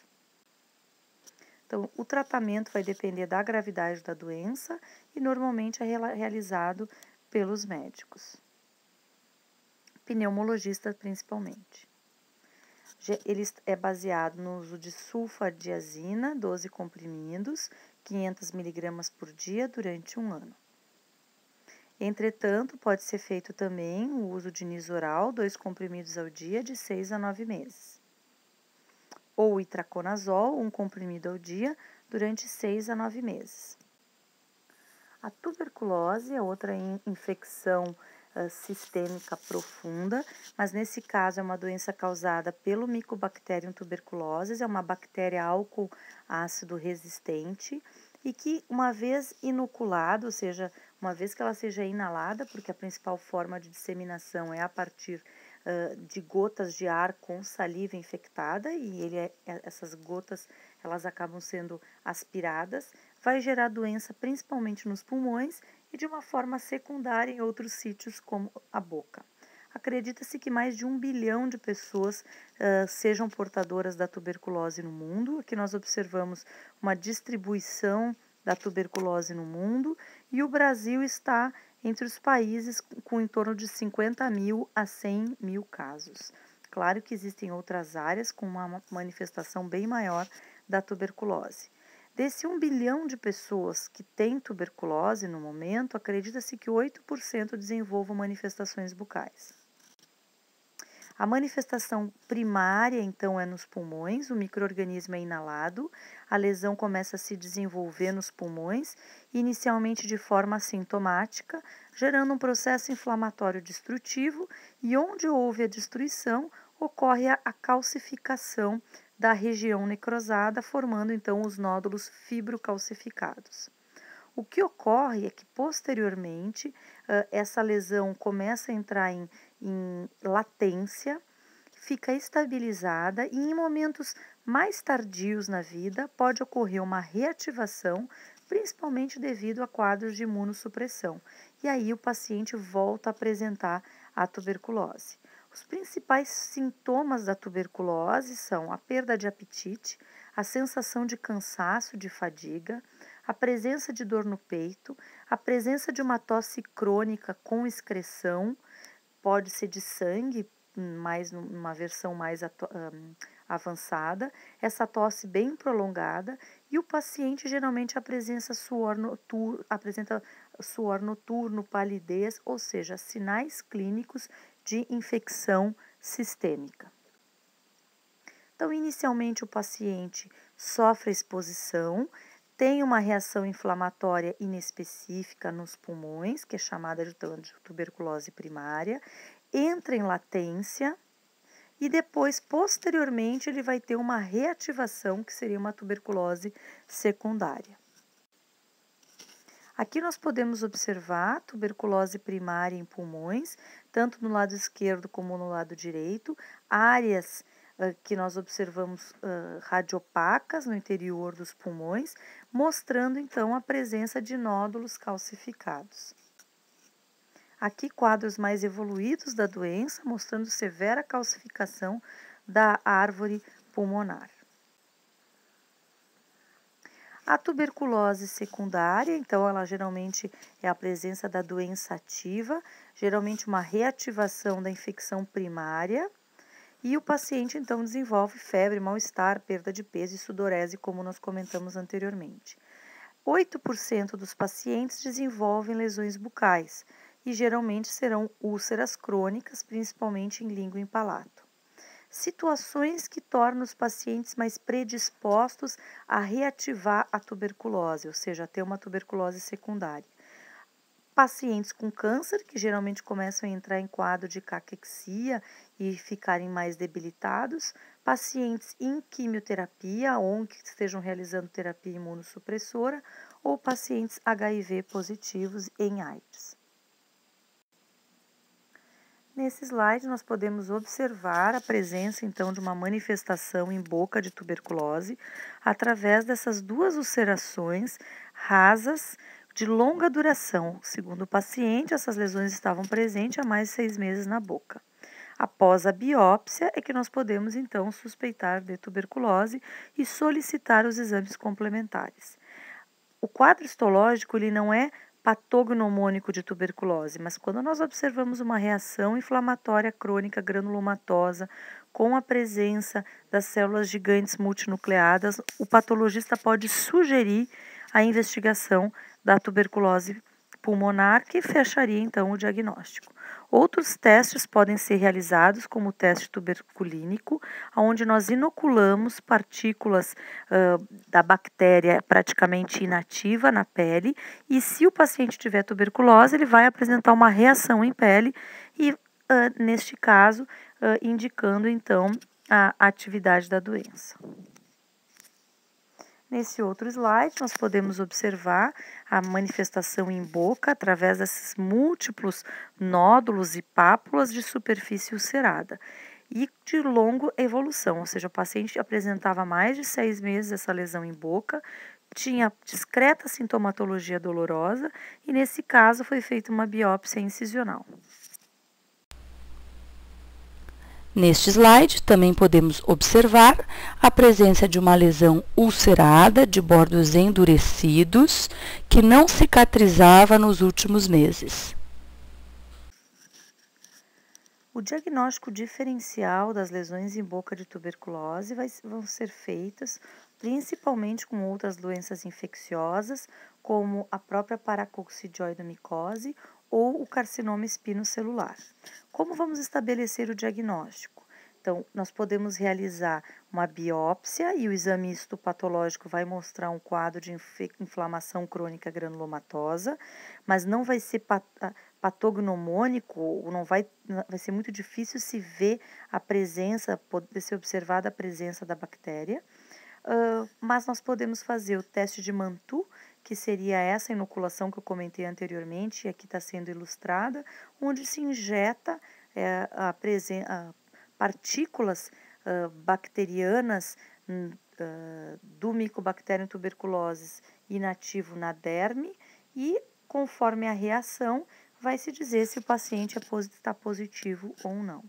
Speaker 1: Então, o tratamento vai depender da gravidade da doença e normalmente é realizado pelos médicos, pneumologistas principalmente. Ele é baseado no uso de sulfadiazina, 12 comprimidos, 500 mg por dia durante 1 ano. Entretanto, pode ser feito também o uso de Nizoral, 2 comprimidos ao dia, de 6 a 9 meses. Ou itraconazol, 1 comprimido ao dia, durante 6 a 9 meses. A tuberculose é outra infecção sistêmica profunda, mas nesse caso é uma doença causada pelo Mycobacterium tuberculosis, é uma bactéria álcool ácido resistente e que, uma vez inoculada, ou seja, uma vez que ela seja inalada, porque a principal forma de disseminação é a partir de gotas de ar com saliva infectada, e essas gotas elas acabam sendo aspiradas, vai gerar doença principalmente nos pulmões e de uma forma secundária em outros sítios como a boca. Acredita-se que mais de 1 bilhão de pessoas sejam portadoras da tuberculose no mundo. Aqui nós observamos uma distribuição da tuberculose no mundo e o Brasil está entre os países com em torno de 50 mil a 100 mil casos. Claro que existem outras áreas com uma manifestação bem maior da tuberculose. Desse 1 bilhão de pessoas que têm tuberculose no momento, acredita-se que 8% desenvolvam manifestações bucais. A manifestação primária, então, é nos pulmões, o micro-organismo é inalado, a lesão começa a se desenvolver nos pulmões, inicialmente de forma assintomática, gerando um processo inflamatório destrutivo, e onde houve a destruição, ocorre a calcificação da região necrosada, formando, então, os nódulos fibrocalcificados. O que ocorre é que, posteriormente, essa lesão começa a entrar em latência, fica estabilizada e, em momentos mais tardios na vida, pode ocorrer uma reativação, principalmente devido a quadros de imunossupressão. E aí o paciente volta a apresentar a tuberculose. Os principais sintomas da tuberculose são a perda de apetite, a sensação de cansaço, de fadiga, a presença de dor no peito, a presença de uma tosse crônica com excreção, pode ser de sangue, mas numa versão mais avançada, essa tosse bem prolongada, e o paciente geralmente apresenta suor noturno, palidez, ou seja, sinais clínicos de infecção sistêmica. Então, inicialmente o paciente sofre exposição, tem uma reação inflamatória inespecífica nos pulmões, que é chamada de tuberculose primária, entra em latência e depois, posteriormente, ele vai ter uma reativação, que seria uma tuberculose secundária. Aqui nós podemos observar tuberculose primária em pulmões, tanto no lado esquerdo como no lado direito, áreas que nós observamos radiopacas no interior dos pulmões, mostrando então a presença de nódulos calcificados. Aqui quadros mais evoluídos da doença, mostrando severa calcificação da árvore pulmonar. A tuberculose secundária, então, ela geralmente é a presença da doença ativa, geralmente uma reativação da infecção primária, e o paciente, então, desenvolve febre, mal-estar, perda de peso e sudorese, como nós comentamos anteriormente. 8% dos pacientes desenvolvem lesões bucais e geralmente serão úlceras crônicas, principalmente em língua e palato. Situações que tornam os pacientes mais predispostos a reativar a tuberculose, ou seja, a ter uma tuberculose secundária. Pacientes com câncer, que geralmente começam a entrar em quadro de caquexia e ficarem mais debilitados, pacientes em quimioterapia ou que estejam realizando terapia imunossupressora, ou pacientes HIV positivos em AIDS. Nesse slide, nós podemos observar a presença, então, de uma manifestação em boca de tuberculose através dessas duas ulcerações rasas de longa duração. Segundo o paciente, essas lesões estavam presentes há mais de 6 meses na boca. Após a biópsia, é que nós podemos, então, suspeitar de tuberculose e solicitar os exames complementares. O quadro histológico, ele não é patognomônico de tuberculose, mas quando nós observamos uma reação inflamatória crônica granulomatosa com a presença das células gigantes multinucleadas, o patologista pode sugerir a investigação da tuberculose pulmonar, que fecharia então o diagnóstico. Outros testes podem ser realizados, como o teste tuberculínico, onde nós inoculamos partículas da bactéria praticamente inativa na pele, e se o paciente tiver tuberculose, ele vai apresentar uma reação em pele e, neste caso, indicando então a atividade da doença. Nesse outro slide, nós podemos observar a manifestação em boca através desses múltiplos nódulos e pápulas de superfície ulcerada e de longa evolução, ou seja, o paciente apresentava mais de 6 meses essa lesão em boca, tinha discreta sintomatologia dolorosa e, nesse caso, foi feita uma biópsia incisional.
Speaker 2: Neste slide, também podemos observar a presença de uma lesão ulcerada de bordos endurecidos que não cicatrizava nos últimos meses.
Speaker 1: O diagnóstico diferencial das lesões em boca de tuberculose vão ser feitas principalmente com outras doenças infecciosas, como a própria paracoccidioidomicose ou o carcinoma espinocelular. Como vamos estabelecer o diagnóstico? Então, nós podemos realizar uma biópsia e o exame histopatológico vai mostrar um quadro de inflamação crônica granulomatosa, mas não vai ser patognomônico, vai ser muito difícil se ver a presença, poder ser observada a presença da bactéria, mas nós podemos fazer o teste de Mantoux, que seria essa inoculação que eu comentei anteriormente e aqui está sendo ilustrada, onde se injeta partículas bacterianas do Mycobacterium tuberculosis inativo na derme e, conforme a reação, vai se dizer se o paciente está positivo ou não.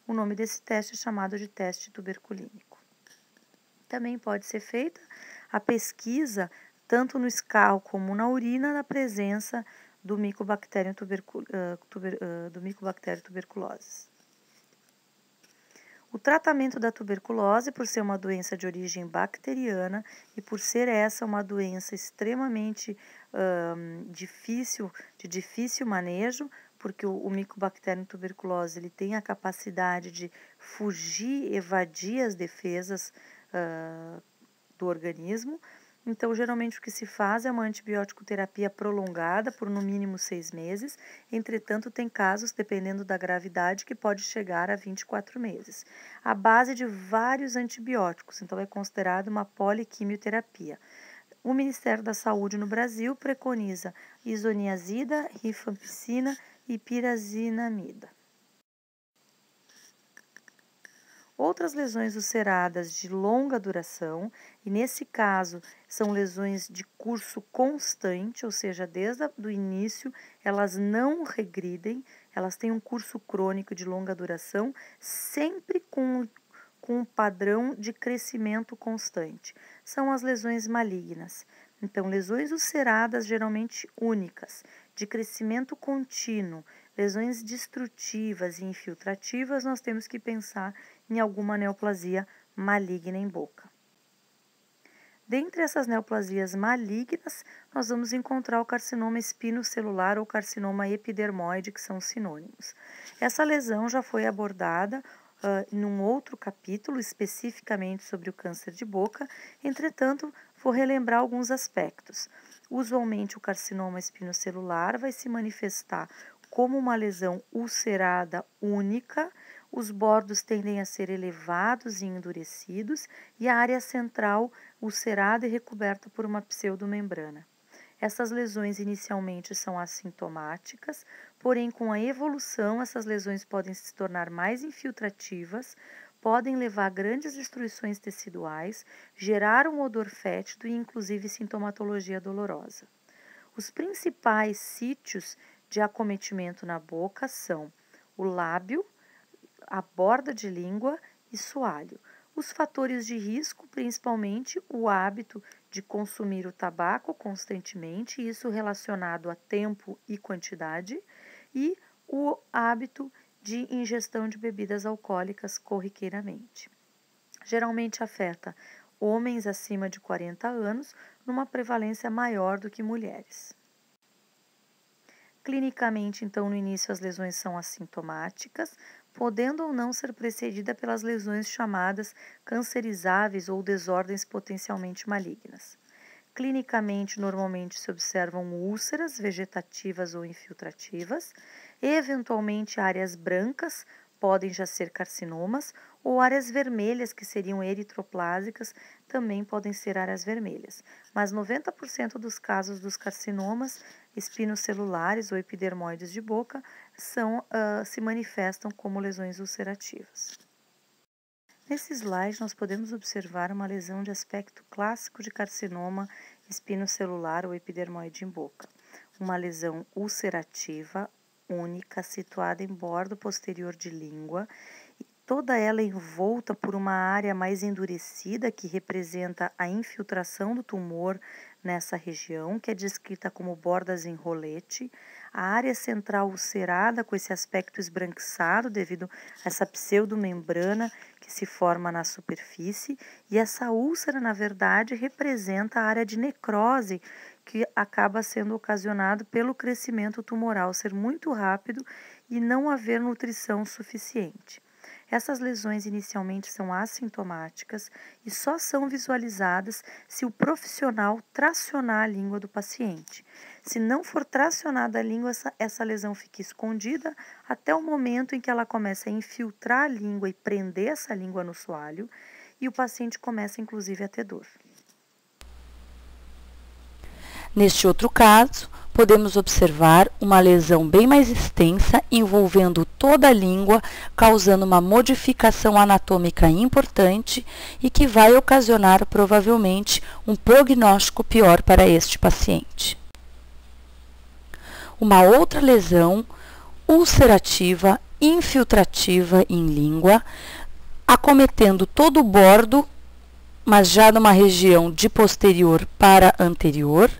Speaker 1: O nome desse teste é chamado de teste tuberculínico. Também pode ser feita a pesquisa, tanto no escarro como na urina, na presença do Mycobacterium tuberculosis. O tratamento da tuberculose, por ser uma doença de origem bacteriana e por ser essa uma doença extremamente de difícil manejo, porque o Mycobacterium tuberculose ele tem a capacidade de fugir, evadir as defesas do organismo. Então, geralmente o que se faz é uma antibiótico terapia prolongada por no mínimo 6 meses. Entretanto, tem casos, dependendo da gravidade, que pode chegar a 24 meses. A base de vários antibióticos, então é considerada uma poliquimioterapia. O Ministério da Saúde no Brasil preconiza isoniazida, rifampicina e pirazinamida. Outras lesões ulceradas de longa duração, e nesse caso são lesões de curso constante, ou seja, desde o início elas não regridem, elas têm um curso crônico de longa duração, sempre com um padrão de crescimento constante. São as lesões malignas. Então, lesões ulceradas geralmente únicas, de crescimento contínuo, lesões destrutivas e infiltrativas, nós temos que pensar em alguma neoplasia maligna em boca. Dentre essas neoplasias malignas, nós vamos encontrar o carcinoma espinocelular ou carcinoma epidermoide, que são sinônimos. Essa lesão já foi abordada num outro capítulo, especificamente sobre o câncer de boca, entretanto, vou relembrar alguns aspectos. Usualmente, o carcinoma espinocelular vai se manifestar como uma lesão ulcerada única, os bordos tendem a ser elevados e endurecidos e a área central ulcerada e recoberta por uma pseudomembrana. Essas lesões inicialmente são assintomáticas, porém com a evolução essas lesões podem se tornar mais infiltrativas, podem levar a grandes destruições teciduais, gerar um odor fétido e inclusive sintomatologia dolorosa. Os principais sítios de acometimento na boca são o lábio, a borda de língua e soalho. Os fatores de risco, principalmente o hábito de consumir o tabaco constantemente, isso relacionado a tempo e quantidade, e o hábito de ingestão de bebidas alcoólicas corriqueiramente. Geralmente afeta homens acima de 40 anos, numa prevalência maior do que mulheres. Clinicamente, então, no início as lesões são assintomáticas, podendo ou não ser precedida pelas lesões chamadas cancerizáveis ou desordens potencialmente malignas. Clinicamente, normalmente se observam úlceras vegetativas ou infiltrativas, eventualmente áreas brancas, podem já ser carcinomas, ou áreas vermelhas, que seriam eritroplásicas, também podem ser áreas vermelhas. Mas 90% dos casos dos carcinomas espinocelulares ou epidermoides de boca se manifestam como lesões ulcerativas. Nesse slide, nós podemos observar uma lesão de aspecto clássico de carcinoma espinocelular ou epidermoide em boca. Uma lesão ulcerativa única situada em bordo posterior de língua, toda ela envolta por uma área mais endurecida que representa a infiltração do tumor nessa região, que é descrita como bordas em rolete, a área central ulcerada com esse aspecto esbranquiçado devido a essa pseudomembrana que se forma na superfície, e essa úlcera, na verdade, representa a área de necrose que acaba sendo ocasionado pelo crescimento tumoral ser muito rápido e não haver nutrição suficiente. Essas lesões inicialmente são assintomáticas e só são visualizadas se o profissional tracionar a língua do paciente. Se não for tracionada a língua, essa lesão fica escondida até o momento em que ela começa a infiltrar a língua e prender essa língua no soalho, e o paciente começa inclusive a ter dor.
Speaker 2: Neste outro caso, podemos observar uma lesão bem mais extensa envolvendo toda a língua, causando uma modificação anatômica importante e que vai ocasionar provavelmente um prognóstico pior para este paciente. Uma outra lesão ulcerativa infiltrativa em língua, acometendo todo o bordo, mas já numa região de posterior para anterior,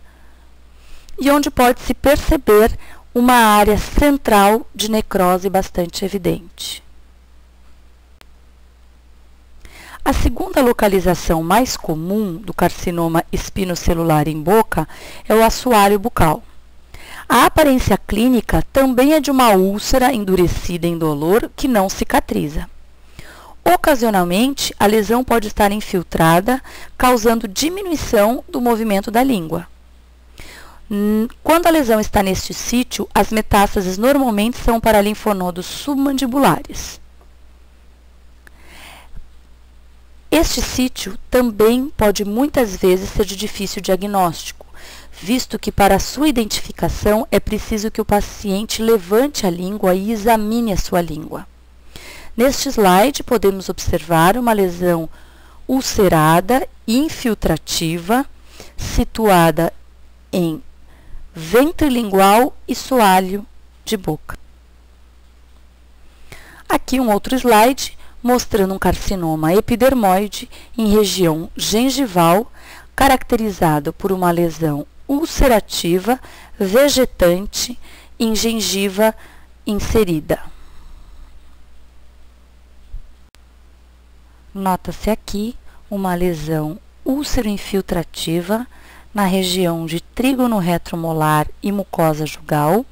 Speaker 2: e onde pode-se perceber uma área central de necrose bastante evidente. A segunda localização mais comum do carcinoma espinocelular em boca é o assoalho bucal. A aparência clínica também é de uma úlcera endurecida indolor que não cicatriza. Ocasionalmente, a lesão pode estar infiltrada, causando diminuição do movimento da língua. Quando a lesão está neste sítio, as metástases normalmente são para linfonodos submandibulares. Este sítio também pode muitas vezes ser de difícil diagnóstico, visto que para sua identificação é preciso que o paciente levante a língua e examine a sua língua. Neste slide podemos observar uma lesão ulcerada infiltrativa situada em ventre lingual e soalho de boca. Aqui um outro slide mostrando um carcinoma epidermoide em região gengival, caracterizado por uma lesão ulcerativa vegetante em gengiva inserida. Nota-se aqui uma lesão úlcero-infiltrativa na região de trígono retromolar e mucosa jugal,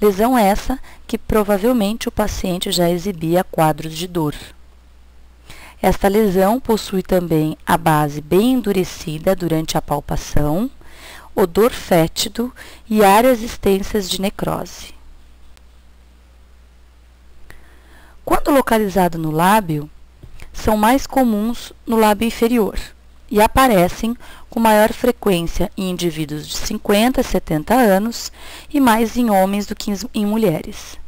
Speaker 2: lesão essa que provavelmente o paciente já exibia quadros de dor. Esta lesão possui também a base bem endurecida durante a palpação, odor fétido e áreas extensas de necrose. Quando localizado no lábio, são mais comuns no lábio inferior e aparecem com maior frequência em indivíduos de 50 a 70 anos e mais em homens do que em mulheres.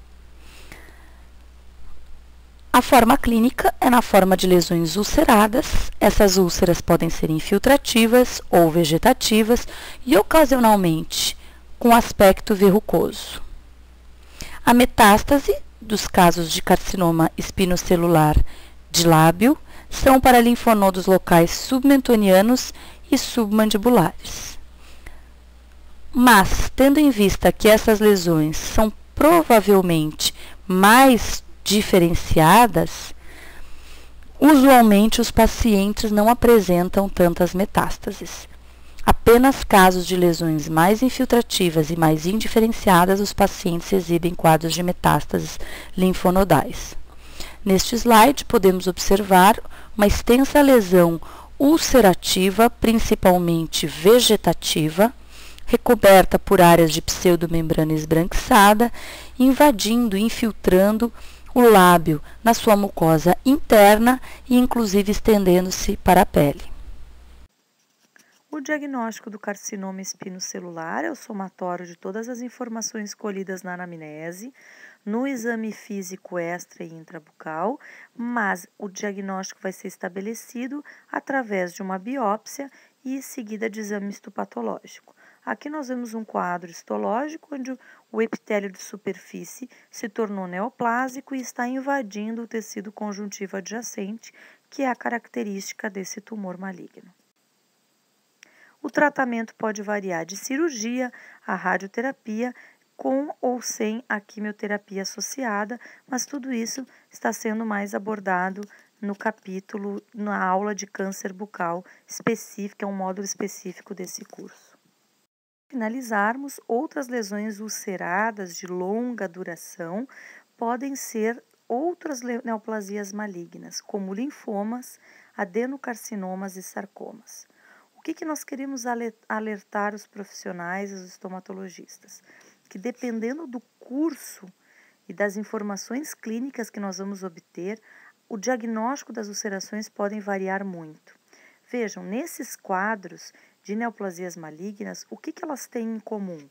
Speaker 2: A forma clínica é na forma de lesões ulceradas. Essas úlceras podem ser infiltrativas ou vegetativas e ocasionalmente com aspecto verrucoso. A metástase dos casos de carcinoma espinocelular de lábio são para linfonodos locais submentonianos e submandibulares. Mas, tendo em vista que essas lesões são provavelmente mais diferenciadas, usualmente os pacientes não apresentam tantas metástases. Apenas casos de lesões mais infiltrativas e mais indiferenciadas, os pacientes exibem quadros de metástases linfonodais. Neste slide, podemos observar uma extensa lesão ulcerativa, principalmente vegetativa, recoberta por áreas de pseudomembrana esbranquiçada, invadindo e infiltrando o lábio na sua mucosa interna e inclusive estendendo-se para a pele.
Speaker 1: O diagnóstico do carcinoma espinocelular é o somatório de todas as informações colhidas na anamnese, no exame físico extra e intrabucal, mas o diagnóstico vai ser estabelecido através de uma biópsia e seguida de exame histopatológico. Aqui nós vemos um quadro histológico onde o epitélio de superfície se tornou neoplásico e está invadindo o tecido conjuntivo adjacente, que é a característica desse tumor maligno. O tratamento pode variar de cirurgia a radioterapia, com ou sem a quimioterapia associada, mas tudo isso está sendo mais abordado no capítulo, na aula de câncer bucal específica, é um módulo específico desse curso. Para finalizarmos, outras lesões ulceradas de longa duração podem ser outras neoplasias malignas, como linfomas, adenocarcinomas e sarcomas. O que nós queremos alertar os profissionais e os estomatologistas? Que dependendo do curso e das informações clínicas que nós vamos obter, o diagnóstico das ulcerações podem variar muito. Vejam, nesses quadros de neoplasias malignas, o que elas têm em comum?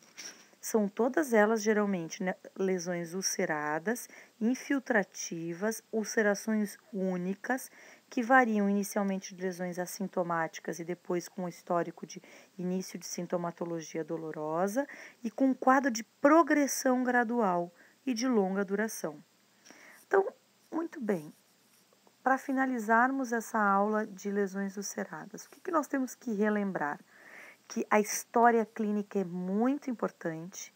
Speaker 1: São todas elas geralmente lesões ulceradas, infiltrativas, ulcerações únicas, que variam inicialmente de lesões assintomáticas e depois com um histórico de início de sintomatologia dolorosa e com um quadro de progressão gradual e de longa duração. Então, muito bem, para finalizarmos essa aula de lesões ulceradas, o que nós temos que relembrar? Que a história clínica é muito importante,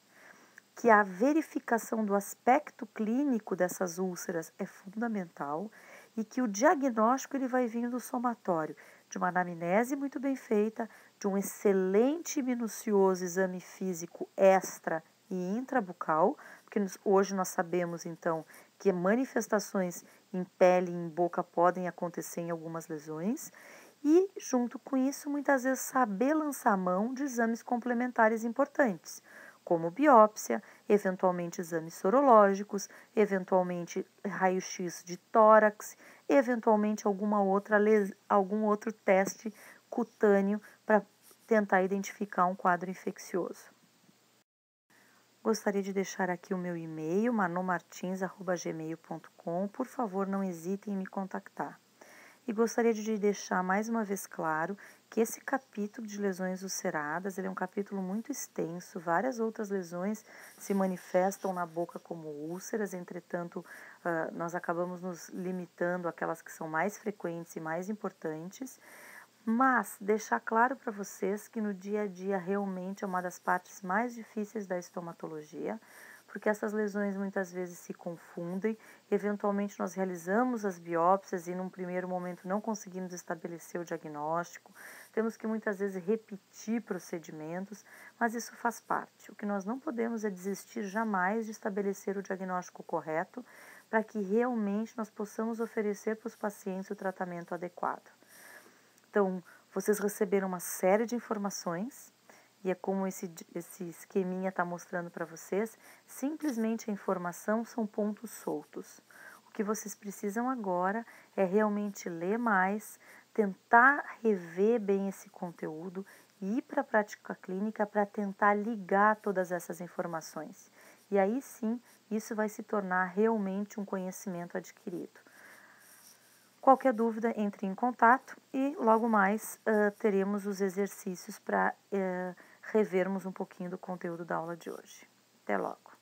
Speaker 1: que a verificação do aspecto clínico dessas úlceras é fundamental e que o diagnóstico ele vai vir do somatório, de uma anamnese muito bem feita, de um excelente e minucioso exame físico extra e intrabucal, porque hoje nós sabemos então que manifestações em pele e em boca podem acontecer em algumas lesões, e, junto com isso, muitas vezes saber lançar mão de exames complementares importantes, como biópsia, eventualmente exames sorológicos, eventualmente raio-x de tórax, eventualmente algum outro teste cutâneo para tentar identificar um quadro infeccioso. Gostaria de deixar aqui o meu e-mail, manomartins@gmail.com. Por favor, não hesitem em me contactar. E gostaria de deixar mais uma vez claro que esse capítulo de lesões ulceradas, ele é um capítulo muito extenso, várias outras lesões se manifestam na boca como úlceras, entretanto, nós acabamos nos limitando àquelas que são mais frequentes e mais importantes, mas deixar claro para vocês que no dia a dia realmente é uma das partes mais difíceis da estomatologia, porque essas lesões muitas vezes se confundem, eventualmente nós realizamos as biópsias e num primeiro momento não conseguimos estabelecer o diagnóstico, temos que muitas vezes repetir procedimentos, mas isso faz parte. O que nós não podemos é desistir jamais de estabelecer o diagnóstico correto para que realmente nós possamos oferecer para os pacientes o tratamento adequado. Então, vocês receberam uma série de informações, e é como esse esqueminha está mostrando para vocês, simplesmente a informação são pontos soltos. O que vocês precisam agora é realmente ler mais, tentar rever bem esse conteúdo e ir para a prática clínica para tentar ligar todas essas informações. E aí sim, isso vai se tornar realmente um conhecimento adquirido. Qualquer dúvida, entre em contato e logo mais teremos os exercícios para revermos um pouquinho do conteúdo da aula de hoje. Até logo!